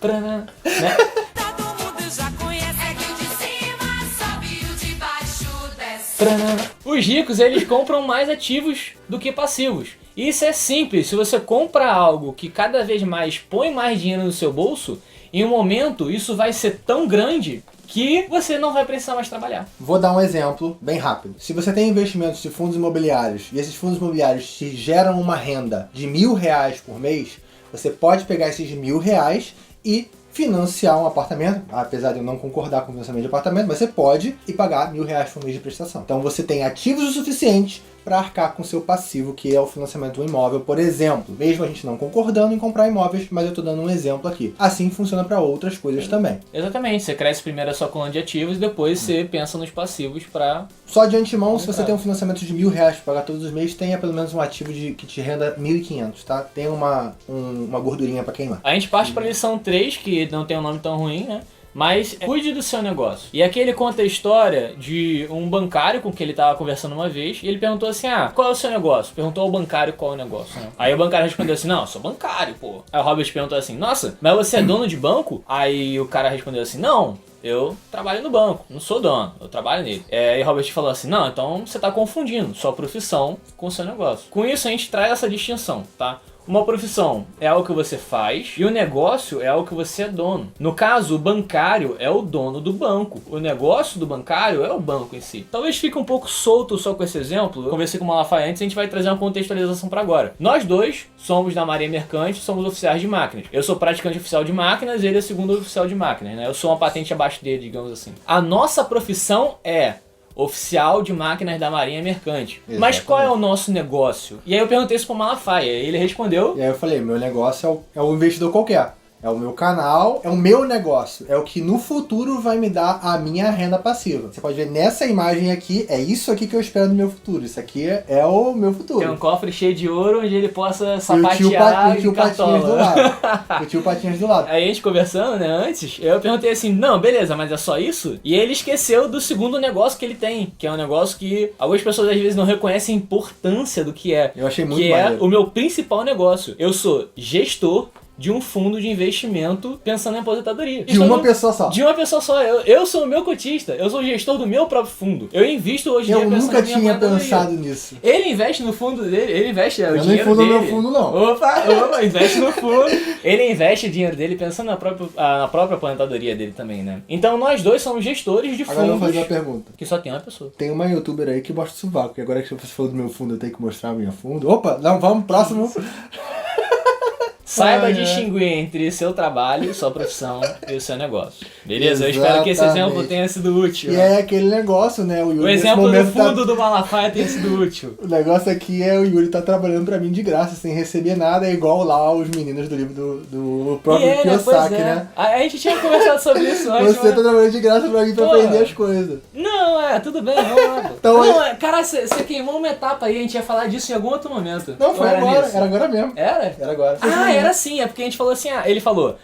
Speaker 1: Né?
Speaker 3: Todo mundo já conhece, aqui de cima, sobe o de baixo, desce.
Speaker 1: Os ricos, eles compram mais ativos do que passivos. Isso é simples. Se você compra algo que cada vez mais põe mais dinheiro no seu bolso, em um momento isso vai ser tão grande que você não vai precisar mais trabalhar.
Speaker 2: Vou dar um exemplo bem rápido. Se você tem investimentos de fundos imobiliários e esses fundos imobiliários te geram uma renda de R$1.000 por mês, você pode pegar esses R$1.000 e financiar um apartamento, apesar de eu não concordar com o financiamento de apartamento, mas você pode e pagar R$1.000 por mês de prestação. Então você tem ativos o suficiente para arcar com o seu passivo, que é o financiamento do imóvel, por exemplo. Mesmo a gente não concordando em comprar imóveis, mas eu estou dando um exemplo aqui. Assim funciona para outras coisas também.
Speaker 1: Exatamente, você cresce primeiro a sua coluna de ativos e depois você pensa nos passivos para...
Speaker 2: Só de antemão, se você tem um financiamento de R$1.000 para pagar todos os meses, tenha pelo menos um ativo que te renda R$1.500, tá? Tem uma gordurinha para queimar.
Speaker 1: A gente parte para a lição 3, que não tem um nome tão ruim, né? Mas cuide do seu negócio. E aqui ele conta a história de um bancário com quem ele estava conversando uma vez, e ele perguntou assim, qual é o seu negócio? Perguntou ao bancário qual é o negócio, né? Aí o bancário respondeu assim, não, eu sou bancário, pô. Aí o Robert perguntou assim, nossa, mas você é dono de banco? Aí o cara respondeu assim, não, eu trabalho no banco, não sou dono, eu trabalho nele. E Robert falou assim, não, então você está confundindo sua profissão com o seu negócio. Com isso a gente traz essa distinção, tá? Uma profissão é algo que você faz e o negócio é algo que você é dono. No caso, o bancário é o dono do banco. O negócio do bancário é o banco em si. Talvez fique um pouco solto só com esse exemplo. Eu conversei com o Malafaia antes e a gente vai trazer uma contextualização para agora. Nós dois somos da Marinha Mercante, somos oficiais de máquinas. Eu sou praticante oficial de máquinas e ele é segundo oficial de máquinas, né? Eu sou uma patente abaixo dele, digamos assim. A nossa profissão é oficial de máquinas da Marinha Mercante. Exatamente. Mas qual é o nosso negócio? E aí eu perguntei isso pro Malafaia, e ele respondeu...
Speaker 2: E aí eu falei, meu negócio é o investidor qualquer. É o meu canal, é o meu negócio. É o que no futuro vai me dar a minha renda passiva. Você pode ver nessa imagem aqui, é isso aqui que eu espero no meu futuro. Isso aqui é o meu futuro.
Speaker 1: Tem um cofre cheio de ouro onde ele possa sapatear
Speaker 2: e o tio Patinhas do lado. O tio Patinhas do lado.
Speaker 1: Aí a gente conversando, né, antes, eu perguntei assim, não, beleza, mas é só isso? E ele esqueceu do segundo negócio que ele tem, que é um negócio que algumas pessoas às vezes não reconhecem a importância do que é.
Speaker 2: Eu achei muito
Speaker 1: que
Speaker 2: maneiro.
Speaker 1: É o meu principal negócio. Eu sou gestor de um fundo de investimento pensando em aposentadoria.
Speaker 2: De uma pessoa só.
Speaker 1: De uma pessoa só. Eu sou o meu cotista. Eu sou o gestor do meu próprio fundo. Eu invisto hoje em dia pensando
Speaker 2: nunca tinha pensado nisso.
Speaker 1: Ele investe no fundo dele. Ele investe o dinheiro dele.
Speaker 2: Eu não no meu fundo, não.
Speaker 1: Opa, investe no fundo. Ele investe o dinheiro dele pensando na própria aposentadoria dele também, né? Então nós dois somos gestores de fundos.
Speaker 2: Agora eu vou fazer uma pergunta.
Speaker 1: Que só tem uma pessoa.
Speaker 2: Tem uma youtuber aí que mostra o sovaco. E agora que você falou do meu fundo, eu tenho que mostrar o meu fundo. Opa, não, vamos, próximo.
Speaker 1: Saiba distinguir entre seu trabalho, sua profissão e o seu negócio. Beleza? Eu espero que esse exemplo tenha sido útil.
Speaker 2: E é aquele negócio, né?
Speaker 1: O exemplo do fundo do Malafaia tenha sido útil.
Speaker 2: O negócio aqui é o Yuri tá trabalhando pra mim de graça, sem receber nada, é igual lá os meninos do livro do próprio Kiyosaki, né?
Speaker 1: A gente tinha conversado sobre isso antes.
Speaker 2: Você tá trabalhando de graça pra mim pra aprender as coisas.
Speaker 1: Não, tudo bem, vamos lá.
Speaker 2: Então,
Speaker 1: cara, você queimou uma etapa aí, a gente ia falar disso em algum outro momento.
Speaker 2: Não, foi agora, era agora mesmo.
Speaker 1: Era?
Speaker 2: Era agora.
Speaker 1: era assim, é porque a gente falou assim, ele falou,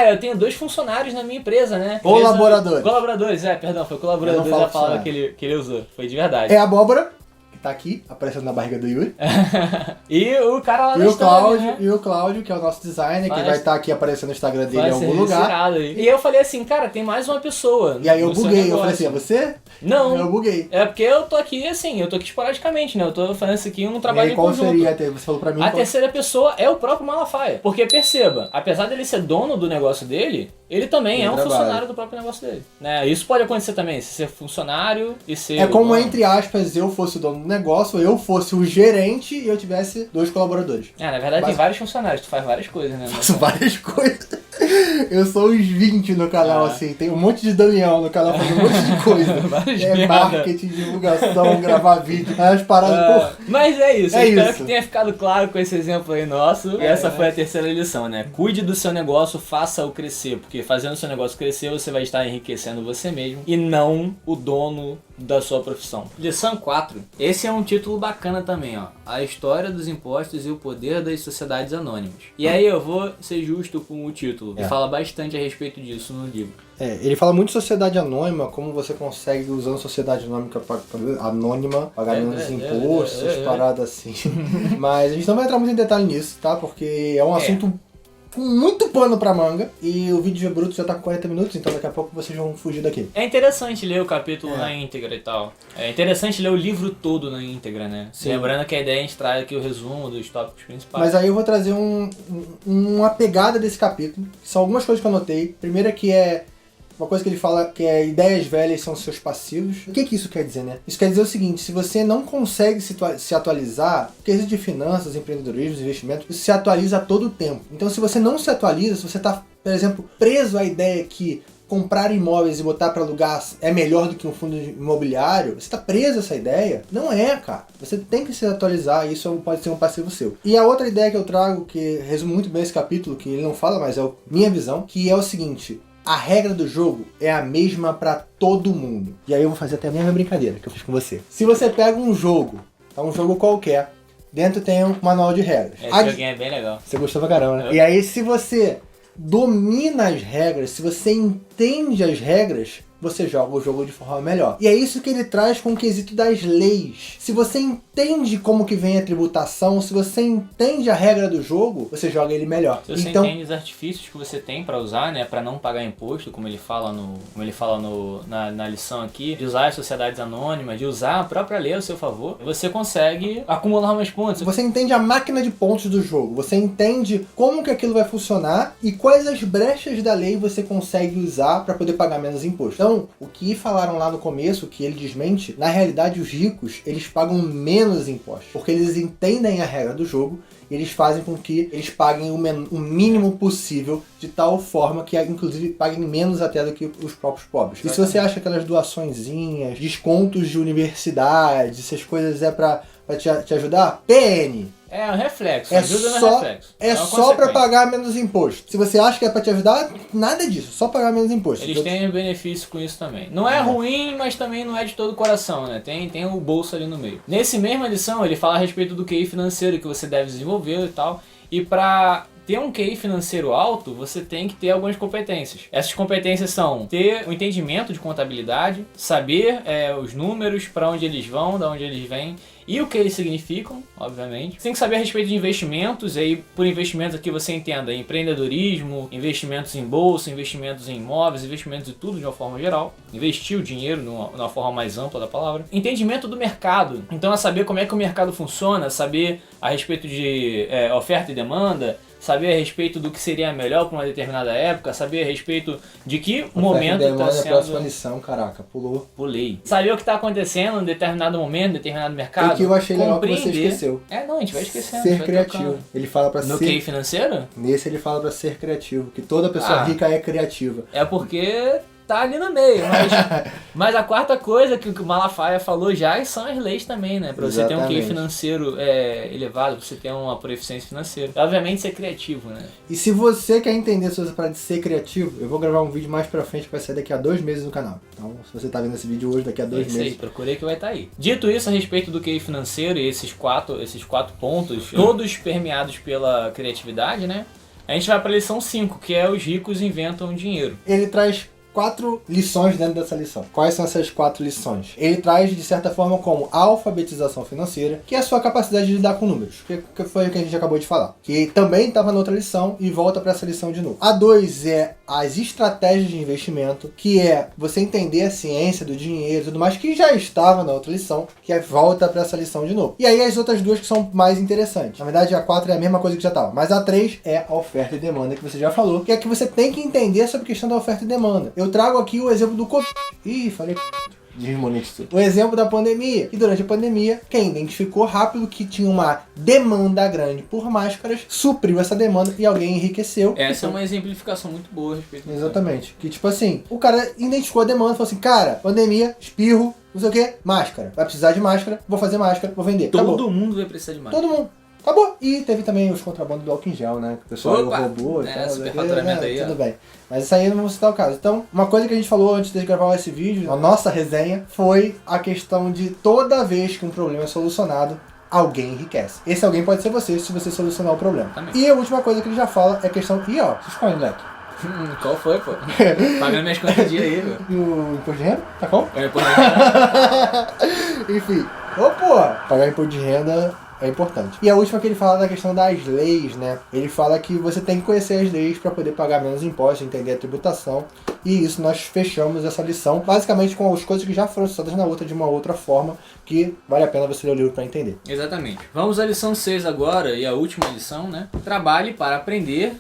Speaker 1: eu tenho 2 funcionários na minha empresa, né?
Speaker 2: Colaboradores.
Speaker 1: Colaboradores, perdão, foi colaboradores
Speaker 2: Eu não falo
Speaker 1: a palavra
Speaker 2: funcionário.
Speaker 1: que ele usou, foi de verdade.
Speaker 2: É a abóbora, que tá aqui, aparecendo na barriga do Yuri.
Speaker 1: E o cara lá
Speaker 2: E
Speaker 1: da
Speaker 2: o
Speaker 1: história,
Speaker 2: Cláudio,
Speaker 1: né?
Speaker 2: que é o nosso designer, que
Speaker 1: Vai
Speaker 2: vai estar aqui aparecendo no Instagram dele
Speaker 1: Vai
Speaker 2: em
Speaker 1: ser
Speaker 2: algum lugar.
Speaker 1: retirado aí. E eu falei assim, cara, tem mais uma pessoa.
Speaker 2: E aí eu
Speaker 1: no seu
Speaker 2: buguei, eu
Speaker 1: negócio.
Speaker 2: falei assim, é você?
Speaker 1: Não.
Speaker 2: Eu buguei.
Speaker 1: É porque eu tô aqui assim, eu tô aqui esporadicamente, né? Eu tô fazendo isso aqui um
Speaker 2: E
Speaker 1: trabalho
Speaker 2: aí
Speaker 1: em
Speaker 2: qual
Speaker 1: conjunto.
Speaker 2: seria? Você falou pra mim
Speaker 1: A
Speaker 2: qual...
Speaker 1: terceira pessoa é o próprio Malafaia. Porque perceba, apesar dele ser dono do negócio dele, ele também
Speaker 2: Ele
Speaker 1: é um
Speaker 2: trabalha.
Speaker 1: funcionário do próprio negócio dele. Né? Isso pode acontecer também, se ser funcionário e ser.
Speaker 2: É como,
Speaker 1: o dono.
Speaker 2: entre aspas, eu fosse o dono do negócio, eu fosse o gerente e eu tivesse 2 colaboradores.
Speaker 1: É, na verdade tem
Speaker 2: Basi-
Speaker 1: vários funcionários, tu faz várias coisas, né?
Speaker 2: Faço várias coisas. Eu sou uns 20 no canal, assim. Tem um monte de Daniel no canal fazendo um monte de coisa.
Speaker 1: Várias
Speaker 2: É
Speaker 1: merda.
Speaker 2: marketing, divulgação, gravar vídeo. As paradas, pô.
Speaker 1: Mas é isso,
Speaker 2: É
Speaker 1: eu espero
Speaker 2: isso.
Speaker 1: que tenha ficado claro com esse exemplo aí nosso. E essa foi a terceira lição, né? Cuide do seu negócio, faça-o crescer, porque fazendo o seu negócio crescer, você vai estar enriquecendo você mesmo e não o dono da sua profissão. Lição 4. Esse é um título bacana também, ó. A história dos impostos e o poder das sociedades anônimas. E aí eu vou ser justo com o título. Ele fala bastante a respeito disso no livro.
Speaker 2: Ele fala muito de sociedade anônima, como você consegue, usando sociedade anônima, pagar menos impostos, essas paradas assim. Mas a gente não vai entrar muito em detalhe nisso, tá? Porque é um assunto com muito pano pra manga. E o vídeo bruto já tá com 40 minutos, então daqui a pouco vocês vão fugir daqui.
Speaker 1: É interessante ler o capítulo na íntegra e tal. É interessante ler o livro todo na íntegra, né?
Speaker 2: Sim.
Speaker 1: Lembrando que a ideia é a gente traz aqui o resumo dos tópicos principais.
Speaker 2: Mas aí eu vou trazer uma pegada desse capítulo. São algumas coisas que eu anotei. Primeiro é que é uma coisa que ele fala que é ideias velhas são seus passivos. O que isso quer dizer, né? Isso quer dizer o seguinte, se você não consegue se atualizar, porque existe de finanças, empreendedorismo, investimentos, isso se atualiza a todo tempo. Então se você não se atualiza, se você está, por exemplo, preso à ideia que comprar imóveis e botar para alugar é melhor do que um fundo imobiliário, você está preso a essa ideia? Não é, cara. Você tem que se atualizar, isso pode ser um passivo seu. E a outra ideia que eu trago, que resume muito bem esse capítulo, que ele não fala, mas é a minha visão, que é o seguinte: a regra do jogo é a mesma para todo mundo. E aí eu vou fazer até a mesma brincadeira que eu fiz com você. Se você pega um jogo qualquer, dentro tem um manual de regras.
Speaker 1: Esse joguinho é bem legal.
Speaker 2: Você gostou pra caramba, né? E aí se você domina as regras, se você entende as regras, você joga o jogo de forma melhor. E é isso que ele traz com o quesito das leis. Se você entende como que vem a tributação, se você entende a regra do jogo, você joga ele melhor.
Speaker 1: Se você
Speaker 2: Então,
Speaker 1: entende os artifícios que você tem para usar, né, para não pagar imposto, como ele fala na lição aqui, de usar as sociedades anônimas, de usar a própria lei ao seu favor, você consegue acumular mais pontos.
Speaker 2: você entende a máquina de pontos do jogo, você entende como que aquilo vai funcionar e quais as brechas da lei você consegue usar para poder pagar menos imposto. Então, o que falaram lá no começo, que ele desmente, na realidade os ricos, eles pagam menos impostos, porque eles entendem a regra do jogo e eles fazem com que eles paguem o mínimo possível, de tal forma que inclusive paguem menos até do que os próprios pobres. E se você acha aquelas doaçõezinhas, descontos de universidade, essas coisas é pra te ajudar, PN.
Speaker 1: É um reflexo,
Speaker 2: É
Speaker 1: ajuda no
Speaker 2: só,
Speaker 1: reflexo.
Speaker 2: é
Speaker 1: uma
Speaker 2: só pra
Speaker 1: consequência.
Speaker 2: pagar menos imposto. Se você acha que é pra te ajudar, nada disso. Só pagar menos imposto.
Speaker 1: Eles têm benefício com isso também. Não é ruim, mas também não é de todo o coração, né? Tem o bolso ali no meio. Nesse mesma lição, ele fala a respeito do QI financeiro que você deve desenvolver e tal. E pra ter um QI financeiro alto, você tem que ter algumas competências. Essas competências são ter o entendimento de contabilidade, saber os números, para onde eles vão, de onde eles vêm, e o que eles significam, obviamente. Você tem que saber a respeito de investimentos, e aí por investimentos aqui você entenda empreendedorismo, investimentos em bolsa, investimentos em imóveis, investimentos de tudo de uma forma geral. Investir o dinheiro de uma forma mais ampla da palavra. Entendimento do mercado. Então é saber como é que o mercado funciona, saber a respeito de oferta e demanda, saber a respeito do que seria melhor para uma determinada época, saber a respeito de que momento está
Speaker 2: sendo... próxima
Speaker 1: sendo...
Speaker 2: lição, caraca, pulou.
Speaker 1: Pulei. Saber o que está acontecendo em determinado momento, em determinado mercado.
Speaker 2: E que eu achei legal que você
Speaker 1: compreender.
Speaker 2: esqueceu.
Speaker 1: Não, a gente vai esquecendo.
Speaker 2: Ser criativo. Ele fala pra
Speaker 1: No
Speaker 2: ser...
Speaker 1: QI financeiro?
Speaker 2: Nesse ele fala pra ser criativo, que toda pessoa rica é criativa.
Speaker 1: É porque tá ali no meio, mas a quarta coisa que o Malafaia falou já são as leis também, né? Pra você ter um QI financeiro elevado, pra você ter uma proficiência financeira. Obviamente ser criativo, né?
Speaker 2: E se você quer entender sobre essa parada de ser criativo, eu vou gravar um vídeo mais pra frente que vai sair daqui a 2 meses no canal. Então, se você tá vendo esse vídeo hoje, daqui a 2 meses...
Speaker 1: Aí, procurei que vai estar aí. Dito isso, a respeito do QI financeiro e esses quatro pontos, todos permeados pela criatividade, né? A gente vai pra lição 5, que é os ricos inventam dinheiro.
Speaker 2: Ele traz 4 lições dentro dessa lição. Quais são essas 4 lições? Ele traz, de certa forma, como a alfabetização financeira, que é a sua capacidade de lidar com números, que foi o que a gente acabou de falar. Que também estava na outra lição e volta para essa lição de novo. A 2 é as estratégias de investimento, que é você entender a ciência do dinheiro e tudo mais, que já estava na outra lição, que é volta para essa lição de novo. E aí as outras 2 que são mais interessantes. Na verdade, a 4 é a mesma coisa que já estava. Mas a 3 é a oferta e demanda, que você já falou, que é que você tem que entender sobre a questão da oferta e demanda. Eu trago aqui o exemplo do Covid. Ih, falei desmonetizou. O exemplo da pandemia. E durante a pandemia, quem identificou rápido que tinha uma demanda grande por máscaras, supriu essa demanda e alguém enriqueceu.
Speaker 1: Essa é uma exemplificação muito boa a respeito disso.
Speaker 2: Exatamente. Que tipo assim, o cara identificou a demanda e falou assim, cara, pandemia, espirro, não sei o que, máscara. Vai precisar de máscara, vou fazer máscara, vou vender.
Speaker 1: Todo
Speaker 2: Acabou.
Speaker 1: mundo vai precisar de máscara.
Speaker 2: Todo mundo. Acabou. E teve também os contrabandos do álcool em gel, né? Que o pessoal roubou e tal.
Speaker 1: Superfaturamento aí,
Speaker 2: tudo bem. Mas isso aí eu não vou citar o caso. Então, uma coisa que a gente falou antes de gravar esse vídeo, a nossa resenha, foi a questão de toda vez que um problema é solucionado, alguém enriquece. Esse alguém pode ser você, se você solucionar o problema.
Speaker 1: Também.
Speaker 2: E a última coisa que ele já fala é a questão... Ih, ó, vocês comem, moleque.
Speaker 1: Qual foi, pô? Pagando minhas contas de dia aí, velho.
Speaker 2: E o imposto de renda? Tá como?
Speaker 1: É, pô, né?
Speaker 2: Enfim. Ô, porra! Pagar imposto de renda é importante. E a última que ele fala da questão das leis, né? Ele fala que você tem que conhecer as leis para poder pagar menos impostos, entender a tributação. E isso nós fechamos essa lição, basicamente com as coisas que já foram citadas na outra de uma outra forma, que vale a pena você ler o livro para entender.
Speaker 1: Exatamente. Vamos à lição 6 agora, e a última lição, né? Trabalhe para aprender,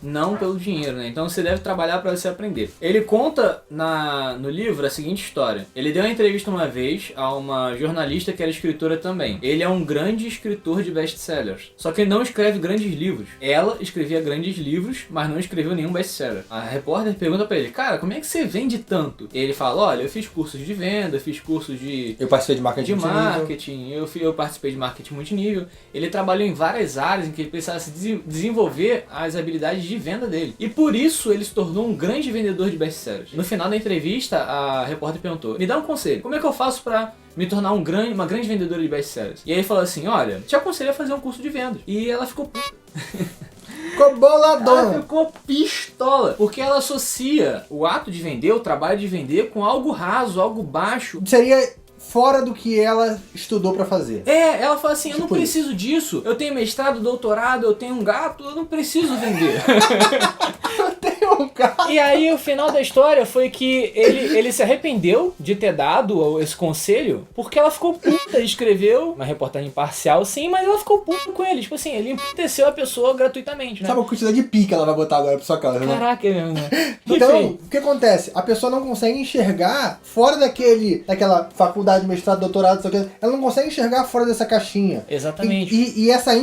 Speaker 1: não pelo dinheiro, né? Então você deve trabalhar para você aprender. Ele conta no livro a seguinte história. Ele deu uma entrevista uma vez a uma jornalista que era escritora também. Ele é um grande escritor de best-sellers. Só que ele não escreve grandes livros. Ela escrevia grandes livros, mas não escreveu nenhum best-seller. A repórter pergunta para ele, cara, como é que você vende tanto? Ele fala, olha, eu fiz cursos de venda, fiz cursos de...
Speaker 2: Eu participei de marketing
Speaker 1: eu participei de marketing multinível. Ele trabalhou em várias áreas em que ele precisava se desenvolver as habilidades de venda dele. E por isso ele se tornou um grande vendedor de best-sellers. No final da entrevista, a repórter perguntou, me dá um conselho, como é que eu faço pra me tornar uma grande vendedora de best-sellers? E aí ele falou assim, olha, te aconselho a fazer um curso de vendas. E ela ficou puta.
Speaker 2: Ficou boladona.
Speaker 1: Ela ficou pistola, porque ela associa o ato de vender, o trabalho de vender, com algo raso, algo baixo.
Speaker 2: Seria fora do que ela estudou pra fazer.
Speaker 1: É, ela fala assim, eu não
Speaker 2: Tipo
Speaker 1: preciso disso. Eu tenho mestrado, doutorado, eu tenho um gato, eu não preciso vender.
Speaker 2: Eu tenho um carro.
Speaker 1: E aí o final da história foi que ele se arrependeu de ter dado esse conselho, porque ela ficou puta, escreveu uma reportagem parcial sim, mas ela ficou puta com ele. Tipo assim, ele emputeceu a pessoa gratuitamente, né?
Speaker 2: Sabe a quantidade de pique que ela vai botar agora pra sua casa, né?
Speaker 1: Caraca, é mesmo, né?
Speaker 2: Então,
Speaker 1: Enfim.
Speaker 2: o que acontece? A pessoa não consegue enxergar fora daquela faculdade, mestrado, doutorado, sei o que, ela não consegue enxergar fora dessa caixinha.
Speaker 1: Exatamente.
Speaker 2: E essa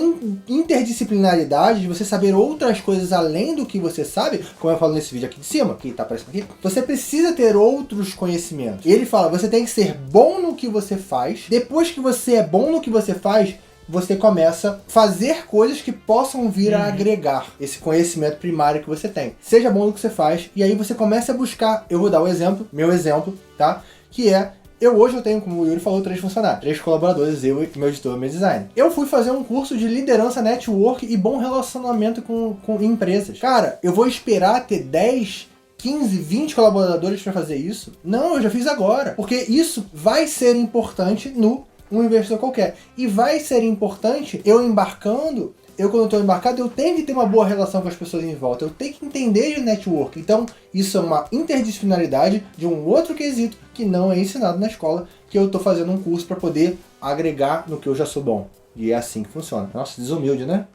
Speaker 2: interdisciplinaridade de você saber outras coisas além do que você sabe, como eu falo nesse vídeo aqui de cima, que tá aparecendo aqui, você precisa ter outros conhecimentos. Ele fala, você tem que ser bom no que você faz. Depois que você é bom no que você faz, você começa a fazer coisas que possam vir a agregar esse conhecimento primário que você tem. Seja bom no que você faz, e aí você começa a buscar, eu vou dar o exemplo, meu exemplo, tá? Que é, hoje eu tenho, como o Yuri falou, 3 funcionários, 3 colaboradores, eu, meu editor e meu designer. Eu fui fazer um curso de liderança, network e bom relacionamento com empresas. Cara, eu vou esperar ter 10, 15, 20 colaboradores para fazer isso? Não, eu já fiz agora. Porque isso vai ser importante no um investidor qualquer. E vai ser importante eu embarcando, quando eu estou embarcado, eu tenho que ter uma boa relação com as pessoas em volta. Eu tenho que entender de network. Então, isso é uma interdisciplinaridade de um outro quesito que não é ensinado na escola, que eu estou fazendo um curso para poder agregar no que eu já sou bom. E é assim que funciona. Nossa, desumilde, né?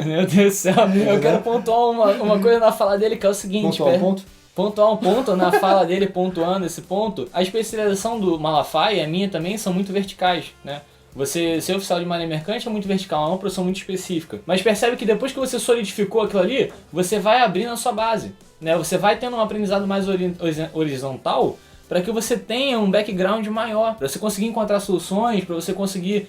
Speaker 1: Meu Deus do céu. Eu quero pontuar uma coisa na fala dele, que é o seguinte.
Speaker 2: Pontuar um ponto?
Speaker 1: Pontuar um ponto na fala dele, pontuando esse ponto. A especialização do Malafaia e a minha também são muito verticais, né? Você ser oficial de marinha mercante é muito vertical, é uma profissão muito específica. Mas percebe que depois que você solidificou aquilo ali, você vai abrindo a sua base, né? Você vai tendo um aprendizado mais horizontal, para que você tenha um background maior, para você conseguir encontrar soluções, para você conseguir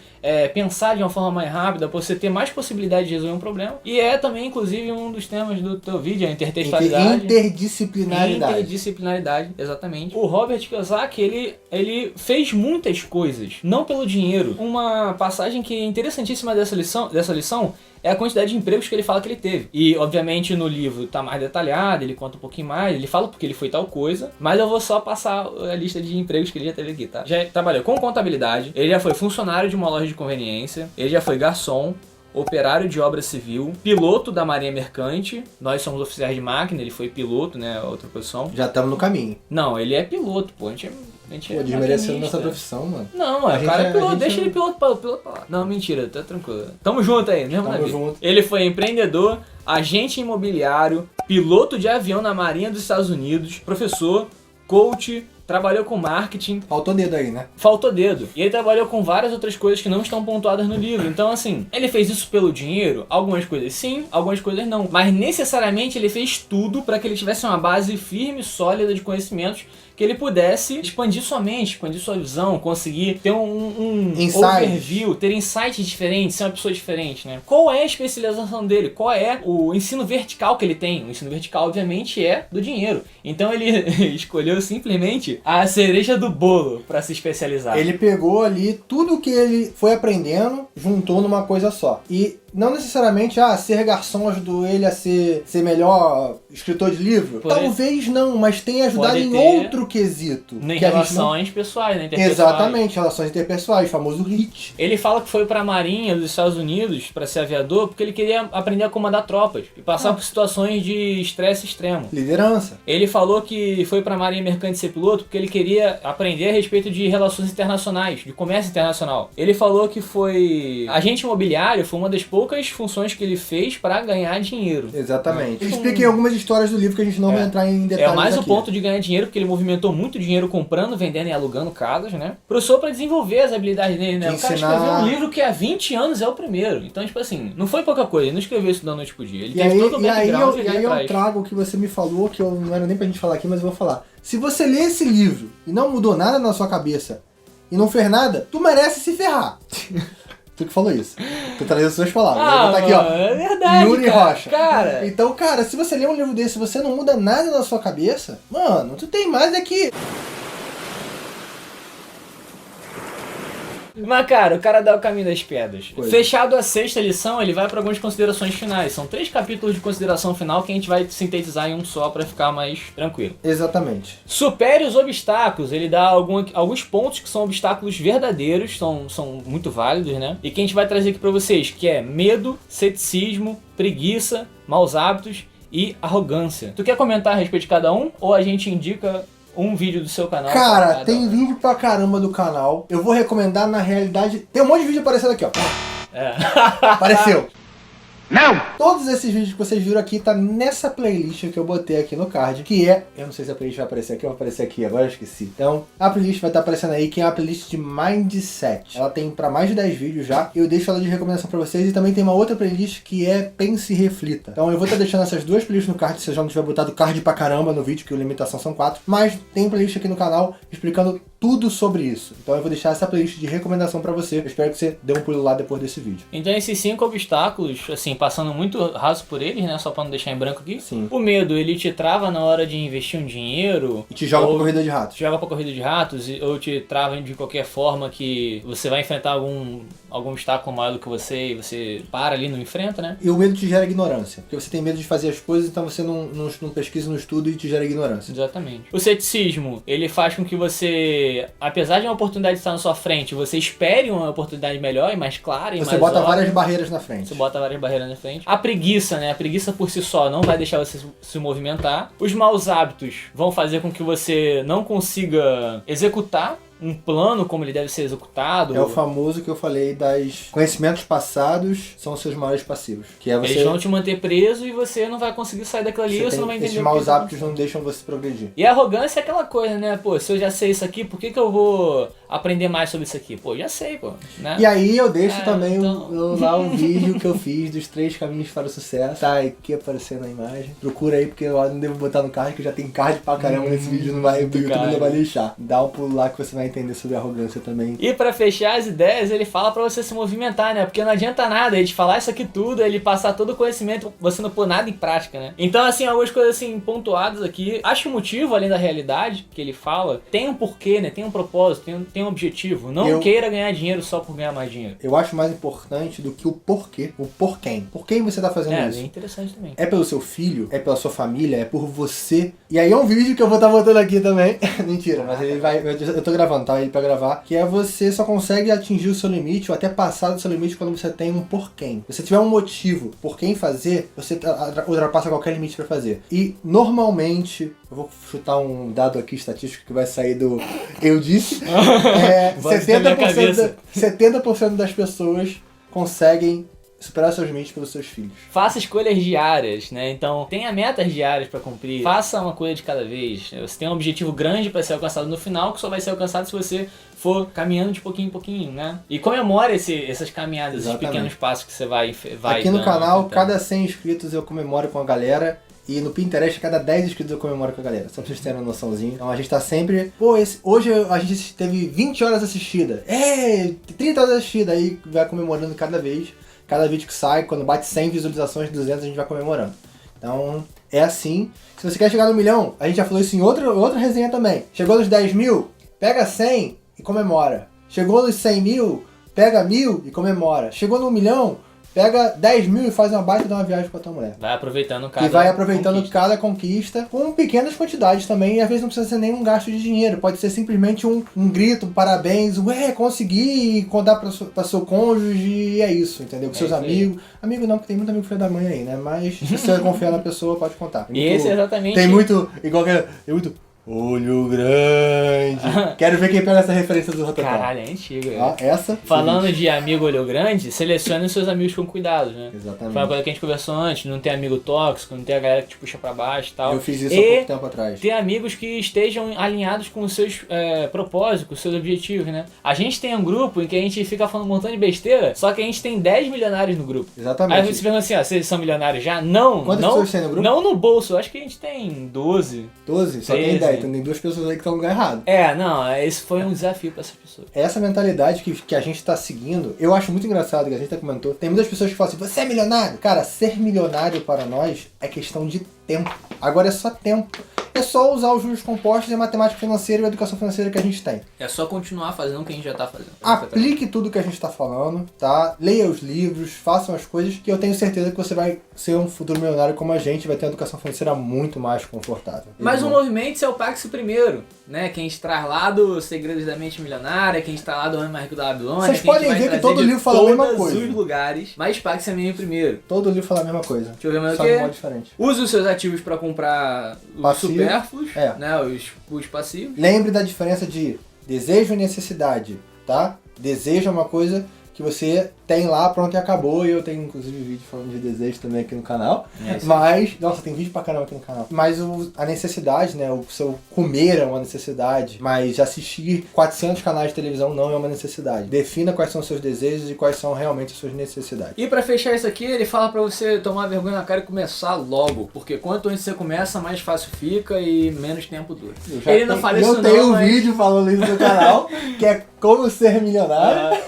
Speaker 1: pensar de uma forma mais rápida, para você ter mais possibilidade de resolver um problema. E é também, inclusive, um dos temas do teu vídeo, a intertextualidade. Interdisciplinaridade, exatamente. O Robert Kiyosaki, ele fez muitas coisas, não pelo dinheiro. Uma passagem que é interessantíssima dessa lição é a quantidade de empregos que ele fala que ele teve. E, obviamente, no livro tá mais detalhado, ele conta um pouquinho mais, ele fala porque ele foi tal coisa, mas eu vou só passar a lista de empregos que ele já teve aqui, tá? Já trabalhou com contabilidade, ele já foi funcionário de uma loja de conveniência, ele já foi garçom, operário de obra civil, piloto da Marinha Mercante, nós somos oficiais de máquina, ele foi piloto, né, outra profissão.
Speaker 2: Já estamos no caminho.
Speaker 1: Não, ele é piloto, pô, a gente
Speaker 2: Pô, desmerecendo nossa profissão, mano.
Speaker 1: Não, o cara é piloto, deixa ele piloto pra lá. Não, mentira, tá tranquilo. Tamo junto aí, mesmo
Speaker 2: Tamo junto.
Speaker 1: Ele foi empreendedor, agente imobiliário, piloto de avião na Marinha dos Estados Unidos, professor, coach, trabalhou com marketing.
Speaker 2: Faltou dedo aí, né?
Speaker 1: Faltou dedo. E ele trabalhou com várias outras coisas que não estão pontuadas no livro. Então, assim, ele fez isso pelo dinheiro? Algumas coisas sim, algumas coisas não. Mas necessariamente ele fez tudo para que ele tivesse uma base firme e sólida de conhecimentos que ele pudesse expandir sua mente, expandir sua visão, conseguir ter um overview, ter insights diferentes, ser uma pessoa diferente, né? Qual é a especialização dele? Qual é o ensino vertical que ele tem? O ensino vertical, obviamente, é do dinheiro. Então ele escolheu simplesmente a cereja do bolo para se especializar.
Speaker 2: Ele pegou ali tudo que ele foi aprendendo, juntou numa coisa só. E não necessariamente, ser garçom ajudou ele a ser melhor escritor de livro. Talvez não, mas tem ajudado em outro quesito.
Speaker 1: Em relações pessoais, né?
Speaker 2: Exatamente, relações interpessoais, famoso HIT.
Speaker 1: Ele fala que foi pra Marinha dos Estados Unidos pra ser aviador porque ele queria aprender a comandar tropas e passar por situações de estresse extremo.
Speaker 2: Liderança.
Speaker 1: Ele falou que foi pra Marinha Mercante ser piloto porque ele queria aprender a respeito de relações internacionais, de comércio internacional. Ele falou que foi agente imobiliário, foi uma das poucas funções que ele fez para ganhar dinheiro.
Speaker 2: Exatamente. Ele explica em algumas histórias do livro que a gente não vai entrar em detalhes.
Speaker 1: É mais
Speaker 2: aqui.
Speaker 1: o ponto de ganhar dinheiro, porque ele movimentou muito dinheiro comprando, vendendo e alugando casas, né? Professor para desenvolver as habilidades dele, né? O cara escreveu um livro que há 20 anos é o primeiro. Então, tipo assim, não foi pouca coisa, ele não escreveu isso da noite pro dia. Ele teve todo o background
Speaker 2: e aí eu trago o que você me falou, que eu não era nem pra gente falar aqui, mas eu vou falar. Se você lê esse livro e não mudou nada na sua cabeça e não fez nada, tu merece se ferrar. Tu que falou isso. Tu trazendo suas palavras. Vou botar aqui, ó.
Speaker 1: É verdade,
Speaker 2: Yuri Rocha.
Speaker 1: Cara.
Speaker 2: Então, cara, se você lê um livro desse e você não muda nada na sua cabeça, mano, tu tem mais é que...
Speaker 1: Mas, cara, o cara dá o caminho das pedras. Fechado a 6ª lição, ele vai para algumas considerações finais. São 3 capítulos de consideração final que a gente vai sintetizar em um só para ficar mais tranquilo.
Speaker 2: Exatamente.
Speaker 1: Supere os obstáculos. Ele dá alguns pontos que são obstáculos verdadeiros, são muito válidos, né? E que a gente vai trazer aqui para vocês, que é medo, ceticismo, preguiça, maus hábitos e arrogância. Tu quer comentar a respeito de cada um? Ou a gente indica um vídeo do seu canal?
Speaker 2: Cara, tem vídeo pra caramba do canal. Eu vou recomendar, na realidade... Tem um monte de vídeo aparecendo aqui, ó. Apareceu. Não! Todos esses vídeos que vocês viram aqui tá nessa playlist que eu botei aqui no card, que é... Eu não sei se a playlist vai aparecer aqui ou vai aparecer aqui, agora eu esqueci. Então, a playlist vai estar aparecendo aí, que é a playlist de Mindset. Ela tem pra mais de 10 vídeos já. Eu deixo ela de recomendação pra vocês. E também tem uma outra playlist que é Pense e Reflita. Então eu vou estar deixando essas duas playlists no card, se eu já não tiver botado card pra caramba no vídeo, que a limitação são 4. Mas tem playlist aqui no canal explicando tudo sobre isso. Então eu vou deixar essa playlist de recomendação pra você. Eu espero que você dê um pulo lá depois desse vídeo.
Speaker 1: Então esses 5 obstáculos, assim, passando muito raso por eles, né? Só pra não deixar em branco aqui.
Speaker 2: Sim.
Speaker 1: O medo, ele te trava na hora de investir um dinheiro.
Speaker 2: E te joga pra corrida de ratos.
Speaker 1: Te joga pra corrida de ratos, ou te trava de qualquer forma que você vai enfrentar algum obstáculo maior do que você e você para ali e não enfrenta, né?
Speaker 2: E o medo te gera ignorância. Porque você tem medo de fazer as coisas, então você não pesquisa, não estuda e te gera ignorância.
Speaker 1: Exatamente. O ceticismo, ele faz com que você, apesar de uma oportunidade estar na sua frente, você espere uma oportunidade melhor e mais clara e mais
Speaker 2: Você bota
Speaker 1: óbvia.
Speaker 2: várias barreiras na frente.
Speaker 1: Você bota várias barreiras na frente. A preguiça, né? A preguiça por si só não vai deixar você se movimentar. Os maus hábitos vão fazer com que você não consiga executar um plano como ele deve ser executado.
Speaker 2: É o famoso que eu falei das conhecimentos passados são os seus maiores passivos. Que é você...
Speaker 1: Eles vão te manter preso e você não vai conseguir sair daquilo ali, você não vai entender.
Speaker 2: Esses maus hábitos não deixam você progredir.
Speaker 1: E a arrogância é aquela coisa, né? Pô, se eu já sei isso aqui, por que eu vou aprender mais sobre isso aqui? Pô, já sei, pô. Né?
Speaker 2: E aí eu deixo também lá o vídeo que eu fiz dos 3 caminhos para o sucesso. Tá aqui aparecendo a imagem. Procura aí, porque eu não devo botar no card, que já tem card pra caramba nesse vídeo, o YouTube não vai deixar. Dá um pulo lá que você vai entender sobre arrogância também.
Speaker 1: E pra fechar as ideias, ele fala pra você se movimentar, né? Porque não adianta nada ele te falar isso aqui tudo, ele passar todo o conhecimento, você não pôr nada em prática, né? Então, assim, algumas coisas assim pontuadas aqui. Acho que o motivo, além da realidade que ele fala, tem um porquê, né? Tem um propósito, tem tenha um objetivo. Não
Speaker 2: Eu-
Speaker 1: queira ganhar dinheiro só por ganhar mais dinheiro.
Speaker 2: Eu acho mais importante do que o porquê. O porquê. Por quem você tá fazendo
Speaker 1: É,
Speaker 2: isso?
Speaker 1: bem interessante também.
Speaker 2: É pelo seu filho? É pela sua família? É por você? E aí é um vídeo que eu vou estar botando aqui também. Mentira, mas ele vai... Eu tô gravando, tá? Ele pra gravar. Que é você só consegue atingir o seu limite ou até passar do seu limite quando você tem um porquê. Se você tiver um motivo por quem fazer, você ultrapassa qualquer limite pra fazer. E normalmente... Eu vou chutar um dado aqui estatístico que vai sair do... Eu disse.
Speaker 1: Voz da minha
Speaker 2: 70%,
Speaker 1: cabeça.
Speaker 2: 70% das pessoas conseguem superar seus limites pelos seus filhos.
Speaker 1: Faça escolhas diárias, né? Então, tenha metas diárias pra cumprir. Faça uma coisa de cada vez. Você tem um objetivo grande pra ser alcançado no final, que só vai ser alcançado se você for caminhando de pouquinho em pouquinho, né? E comemore essas caminhadas,
Speaker 2: Exatamente.
Speaker 1: esses pequenos passos que você vai
Speaker 2: Aqui no
Speaker 1: dando,
Speaker 2: canal,
Speaker 1: tentando.
Speaker 2: cada 100 inscritos eu comemoro com a galera. E no Pinterest, cada 10 inscritos eu comemoro com a galera. Só pra vocês terem uma noçãozinha. Então a gente tá sempre... Pô, hoje a gente teve 20 horas assistidas. 30 horas assistidas. Aí vai comemorando cada vez. Cada vídeo que sai, quando bate 100 visualizações, 200, a gente vai comemorando. Então, é assim. Se você quer chegar no 1 milhão, a gente já falou isso em outra resenha também. Chegou nos 10 mil, pega 100 e comemora. Chegou nos 100 mil, pega 1000 e comemora. Chegou no 1 milhão, pega 10 mil e faz uma baita de uma viagem com a tua mulher.
Speaker 1: Vai aproveitando cada
Speaker 2: Que vai aproveitando
Speaker 1: conquista.
Speaker 2: cada conquista com pequenas quantidades também. E às vezes não precisa ser nenhum gasto de dinheiro. Pode ser simplesmente um grito, parabéns, consegui, e contar pra seu cônjuge e é isso, entendeu? Com seus
Speaker 1: isso aí.
Speaker 2: amigos. Amigo não, porque tem muito amigo filho da mãe aí, né? Mas se você confiar na pessoa, pode contar.
Speaker 1: E esse é exatamente...
Speaker 2: Tem muito, igual que tem muito olho grande. Quero ver quem pega essa referência do Rototom.
Speaker 1: Caralho, é antigo.
Speaker 2: Ah, essa?
Speaker 1: Falando
Speaker 2: seguinte.
Speaker 1: de amigo olho grande, selecione os seus amigos com cuidado, né?
Speaker 2: Exatamente.
Speaker 1: Foi uma coisa que a gente conversou antes, não ter amigo tóxico, não ter a galera que te puxa pra baixo e tal.
Speaker 2: Eu fiz isso há
Speaker 1: E
Speaker 2: pouco tempo atrás.
Speaker 1: ter amigos que estejam alinhados com os seus propósitos, com os seus objetivos, né? A gente tem um grupo em que a gente fica falando um montão de besteira, só que a gente tem 10 milionários no grupo.
Speaker 2: Exatamente.
Speaker 1: Aí você pergunta assim, ó, vocês são milionários já? Não,
Speaker 2: Quantas
Speaker 1: não,
Speaker 2: pessoas tem no grupo?
Speaker 1: não no bolso, eu acho que a gente tem 12.
Speaker 2: 12? Só tem
Speaker 1: 13.
Speaker 2: 10, então tem 2 pessoas aí que estão no lugar errado.
Speaker 1: Não, esse foi um desafio pra essas pessoas.
Speaker 2: Essa mentalidade que a gente tá seguindo, eu acho muito engraçado, que a gente até comentou. Tem muitas pessoas que falam assim, você é milionário? Cara, ser milionário para nós é questão de tempo. Agora é só tempo. É só usar os juros compostos e a matemática financeira e a educação financeira que a gente tem.
Speaker 1: É só continuar fazendo o que a gente já tá fazendo.
Speaker 2: Aplique tudo que a gente tá falando, tá? Leia os livros, façam as coisas, que eu tenho certeza que você vai ser um futuro milionário como a gente, vai ter uma educação financeira muito mais confortável.
Speaker 1: Mas o movimento é o Pax primeiro, né? Que a gente traz lá do Segredos da Mente Milionária, que a gente tá lá do Homem Mais Rico da Babilônia.
Speaker 2: Vocês
Speaker 1: que a gente
Speaker 2: podem
Speaker 1: vai
Speaker 2: ver que
Speaker 1: trazer
Speaker 2: todo
Speaker 1: de
Speaker 2: livro fala a mesma
Speaker 1: todos
Speaker 2: coisa.
Speaker 1: os lugares, mas Pax é meio primeiro.
Speaker 2: Todo livro fala a mesma coisa.
Speaker 1: Deixa eu ver mais o
Speaker 2: Só de
Speaker 1: quê?
Speaker 2: modo diferente.
Speaker 1: Use os seus ativos pra comprar os
Speaker 2: Passivo.
Speaker 1: supérfluos,
Speaker 2: É.
Speaker 1: né? Os passivos.
Speaker 2: Lembre da diferença de desejo e necessidade, tá? Desejo é uma coisa que você tem lá, pronto e acabou. E eu tenho inclusive vídeo falando de desejo também aqui no canal.
Speaker 1: É, isso.
Speaker 2: Mas, nossa, tem vídeo pra caramba aqui no canal. Mas a necessidade, né? O seu comer é uma necessidade. Mas assistir 400 canais de televisão não é uma necessidade. Defina quais são os seus desejos e quais são realmente as suas necessidades.
Speaker 1: E pra fechar isso aqui, ele fala pra você tomar vergonha na cara e começar logo. Porque quanto antes você começa, mais fácil fica e menos tempo dura. Ele não fala isso
Speaker 2: Eu tenho
Speaker 1: não,
Speaker 2: um
Speaker 1: mas...
Speaker 2: vídeo falando isso no canal, que é como ser milionário.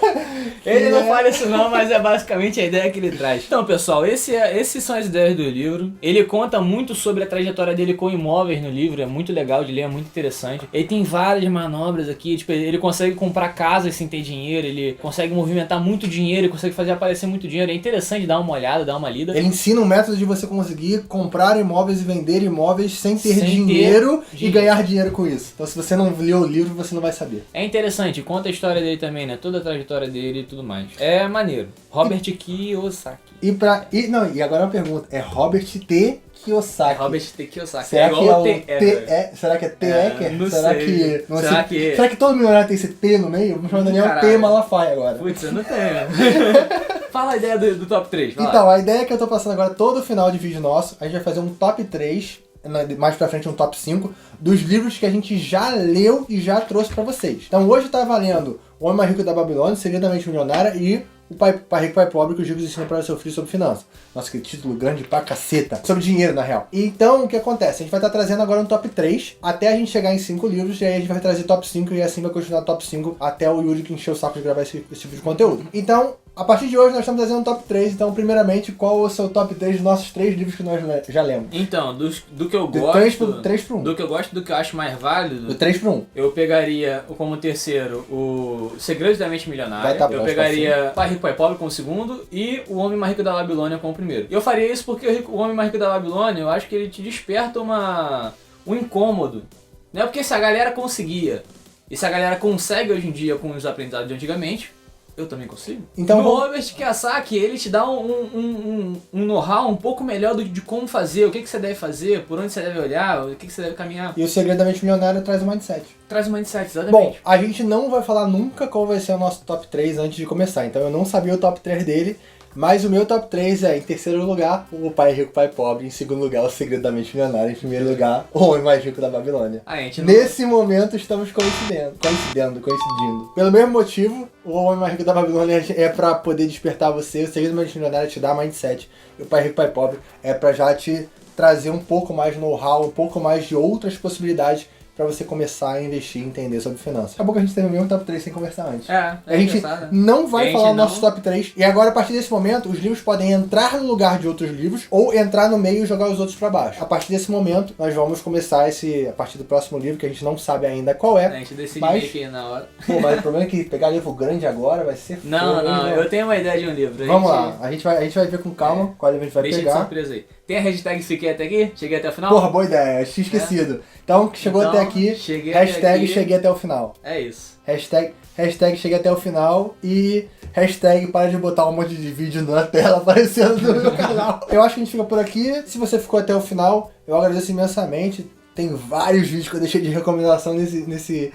Speaker 1: Ele não fala isso não, mas é basicamente a ideia que ele traz. Então, pessoal, esses são as ideias do livro. Ele conta muito sobre a trajetória dele com imóveis no livro, é muito legal de ler, é muito interessante. Ele tem várias manobras aqui, tipo, ele consegue comprar casas sem ter dinheiro, ele consegue movimentar muito dinheiro, ele consegue fazer aparecer muito dinheiro. É interessante dar uma olhada, dar uma lida.
Speaker 2: Ele ensina um método de você conseguir comprar imóveis e vender imóveis sem ter
Speaker 1: Sem ter
Speaker 2: dinheiro e
Speaker 1: dinheiro.
Speaker 2: ganhar dinheiro com isso. Então, se você não leu o livro, você não vai saber.
Speaker 1: É interessante, conta a história dele também, né? Toda a trajetória dele e tudo mais. É maneiro. Robert Kiyosaki.
Speaker 2: E agora uma pergunta. É Robert T. Kiyosaki.
Speaker 1: Robert T. Kiyosaki.
Speaker 2: Será que é
Speaker 1: igual
Speaker 2: o
Speaker 1: T.
Speaker 2: T? Será que é T?
Speaker 1: não
Speaker 2: Será
Speaker 1: sei.
Speaker 2: que. não
Speaker 1: Será
Speaker 2: sei-
Speaker 1: que-
Speaker 2: Será que todo milionário tem esse T no meio? Vou chamar o Daniel T.
Speaker 1: Caralho.
Speaker 2: Malafaia agora.
Speaker 1: Putz, eu não tenho. Fala a ideia do top 3. Vai lá.
Speaker 2: Então, a ideia é que eu tô passando agora todo final de vídeo nosso, a gente vai fazer um top 3, mais pra frente um top 5, dos livros que a gente já leu e já trouxe pra vocês. Então hoje tá valendo O Homem Mais Rico da Babilônia, Segredamente Milionária e O Pai Rico, Pai Pobre, que os ricos ensinam para o seu filho sobre finanças. Nossa, que título grande pra caceta. Sobre dinheiro, na real. Então, o que acontece? A gente vai estar trazendo agora um top 3, até a gente chegar em 5 livros, e aí a gente vai trazer top 5, e assim vai continuar top 5 até o Yuri que encheu o saco de gravar esse tipo de conteúdo. Então, A partir de hoje nós estamos fazendo um top 3, então primeiramente qual é o seu top 3 dos nossos 3 livros que nós já lemos?
Speaker 1: Então, do que eu
Speaker 2: Do
Speaker 1: gosto...
Speaker 2: 3 pro 1.
Speaker 1: Do que eu gosto, do que eu acho mais válido...
Speaker 2: Do 3 pro 1.
Speaker 1: Eu pegaria como terceiro o Segredos da Mente
Speaker 2: Vai
Speaker 1: Milionária.
Speaker 2: tá
Speaker 1: Eu
Speaker 2: bom,
Speaker 1: pegaria Pai Rico, Pai Pobre como segundo e O Homem Mais Rico da Babilônia como primeiro. E eu faria isso porque o Homem Mais Rico da Babilônia, eu acho que ele te desperta um incômodo. Não é porque se a galera conseguia, e se a galera consegue hoje em dia com os aprendizados de antigamente, eu também consigo.
Speaker 2: Então,
Speaker 1: E o Robert Kiyosaki, ele te dá um know-how um pouco melhor de como fazer, o que você deve fazer, por onde você deve olhar, o que você deve caminhar.
Speaker 2: E o Segredo da Mente Milionária traz o mindset.
Speaker 1: Traz o mindset,
Speaker 2: Bom,
Speaker 1: exatamente.
Speaker 2: a gente não vai falar nunca qual vai ser o nosso top 3 antes de começar, então eu não sabia o top 3 dele, mas o meu top 3 é, em terceiro lugar, o Pai Rico, Pai Pobre, em segundo lugar, o Segredo da Mente Milionária, em primeiro lugar, o Homem Mais Rico da Babilônia.
Speaker 1: A gente não...
Speaker 2: Nesse momento estamos coincidindo. Pelo mesmo motivo, o Homem Mais Rico da Babilônia é pra poder despertar você, o Segredo da Mente Milionária te dá mindset, e o Pai Rico, Pai Pobre é pra já te trazer um pouco mais de know-how, um pouco mais de outras possibilidades pra você começar a investir e entender sobre finanças. Acabou que a gente teve o mesmo top 3 sem conversar antes.
Speaker 1: É
Speaker 2: A gente
Speaker 1: engraçado.
Speaker 2: não vai
Speaker 1: A gente
Speaker 2: falar
Speaker 1: não-
Speaker 2: nossos top 3. E agora, a partir desse momento, os livros podem entrar no lugar de outros livros ou entrar no meio e jogar os outros pra baixo. A partir desse momento, nós vamos começar a partir do próximo livro, que a gente não sabe ainda qual
Speaker 1: A
Speaker 2: é.
Speaker 1: gente decide
Speaker 2: Mas-
Speaker 1: meio que na hora.
Speaker 2: Pô, mas o problema é que pegar livro grande agora vai ser
Speaker 1: Não,
Speaker 2: foda,
Speaker 1: não,
Speaker 2: hein,
Speaker 1: eu tenho uma ideia de um livro.
Speaker 2: Vamos lá, a gente vai ver com calma qual livro a gente vai
Speaker 1: Deixa de
Speaker 2: pegar.
Speaker 1: surpresa aí. Tem a hashtag Fiquei Até Aqui? Cheguei até o final?
Speaker 2: Porra, boa ideia, tinha esquecido. Então, chegou
Speaker 1: Então,
Speaker 2: até aqui,
Speaker 1: cheguei até
Speaker 2: hashtag
Speaker 1: aqui.
Speaker 2: cheguei até o final.
Speaker 1: É isso.
Speaker 2: Hashtag cheguei até o final e hashtag para de botar um monte de vídeo na tela aparecendo no meu canal. Eu acho que a gente fica por aqui. Se você ficou até o final, eu agradeço imensamente. Tem vários vídeos que eu deixei de recomendação nesse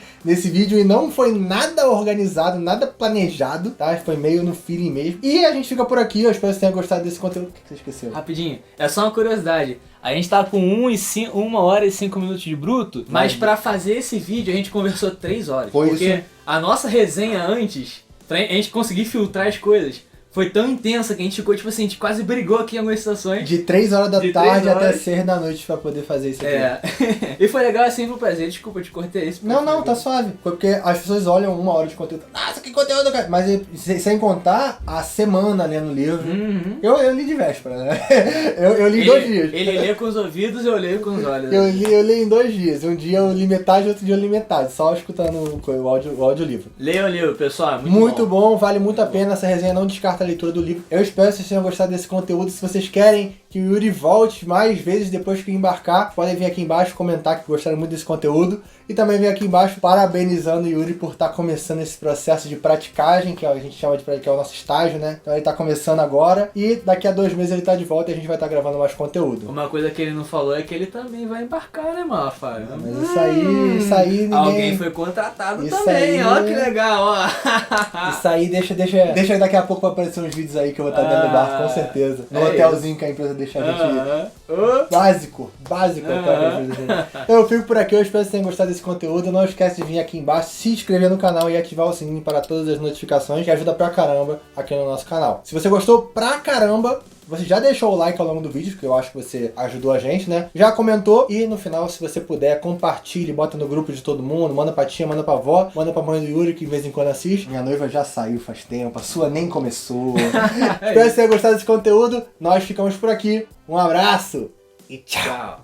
Speaker 2: vídeo e não foi nada organizado, nada planejado, tá? Foi meio no feeling mesmo. E a gente fica por aqui, eu espero que você tenha gostado desse conteúdo. O que você esqueceu?
Speaker 1: Rapidinho, é só uma curiosidade. A gente tá com 1 hora e 5 minutos de bruto, mas pra fazer esse vídeo a gente conversou 3 horas.
Speaker 2: Foi
Speaker 1: porque
Speaker 2: isso.
Speaker 1: a nossa resenha antes, pra gente conseguir filtrar as coisas, foi tão intensa que a gente ficou, tipo assim, a gente quase brigou aqui em algumas situações.
Speaker 2: De 3 horas da
Speaker 1: De
Speaker 2: tarde
Speaker 1: 3
Speaker 2: até
Speaker 1: horas.
Speaker 2: 6 da noite pra poder fazer isso aqui.
Speaker 1: É. E foi legal assim pro prazer. Desculpa, eu te cortei isso.
Speaker 2: Não, tá suave. Foi porque as pessoas olham 1 hora de conteúdo. Nossa, que conteúdo, cara. Mas sem contar a semana lendo o livro.
Speaker 1: Uhum.
Speaker 2: Eu li de véspera, né? Eu li em 2 dias.
Speaker 1: Ele lê com os ouvidos e eu leio com os olhos.
Speaker 2: Eu li em 2 dias. Um dia eu li metade, outro dia eu li metade. Só escutando o audiolivro.
Speaker 1: Leiam o livro, pessoal. É
Speaker 2: Muito bom, vale muito a pena. Essa resenha não descarta a leitura do livro. Eu espero que vocês tenham gostado desse conteúdo. Se vocês querem que o Yuri volte mais vezes depois que embarcar, podem vir aqui embaixo comentar que gostaram muito desse conteúdo. E também vir aqui embaixo parabenizando o Yuri por estar começando esse processo de praticagem, que a gente chama de que é o nosso estágio, né? Então ele está começando agora e daqui a 2 meses ele está de volta e a gente vai estar gravando mais conteúdo.
Speaker 1: Uma coisa que ele não falou é que ele também vai embarcar, né, Mafa?
Speaker 2: Mas isso aí ninguém...
Speaker 1: Alguém foi contratado
Speaker 2: Isso
Speaker 1: também,
Speaker 2: aí-
Speaker 1: ó, que legal, ó.
Speaker 2: Isso aí deixa daqui a pouco pra aparecer uns vídeos aí que eu vou estar dentro do barco, com certeza. No
Speaker 1: é
Speaker 2: hotelzinho que a empresa deixa a gente...
Speaker 1: Aham.
Speaker 2: Básico Eu fico por aqui, eu espero que vocês tenham gostado desse conteúdo. Não esquece de vir aqui embaixo, se inscrever no canal e ativar o sininho para todas as notificações, que ajuda pra caramba aqui no nosso canal. Se você gostou pra caramba, você já deixou o like ao longo do vídeo, que eu acho que você ajudou a gente, né? Já comentou e no final, se você puder, compartilhe, bota no grupo de todo mundo, manda pra tia, manda pra avó, manda pra mãe do Yuri, que de vez em quando assiste. Minha noiva já saiu faz tempo, a sua nem começou. Espero que você tenha gostado desse conteúdo. Nós ficamos por aqui. Um abraço e tchau!
Speaker 1: Tchau.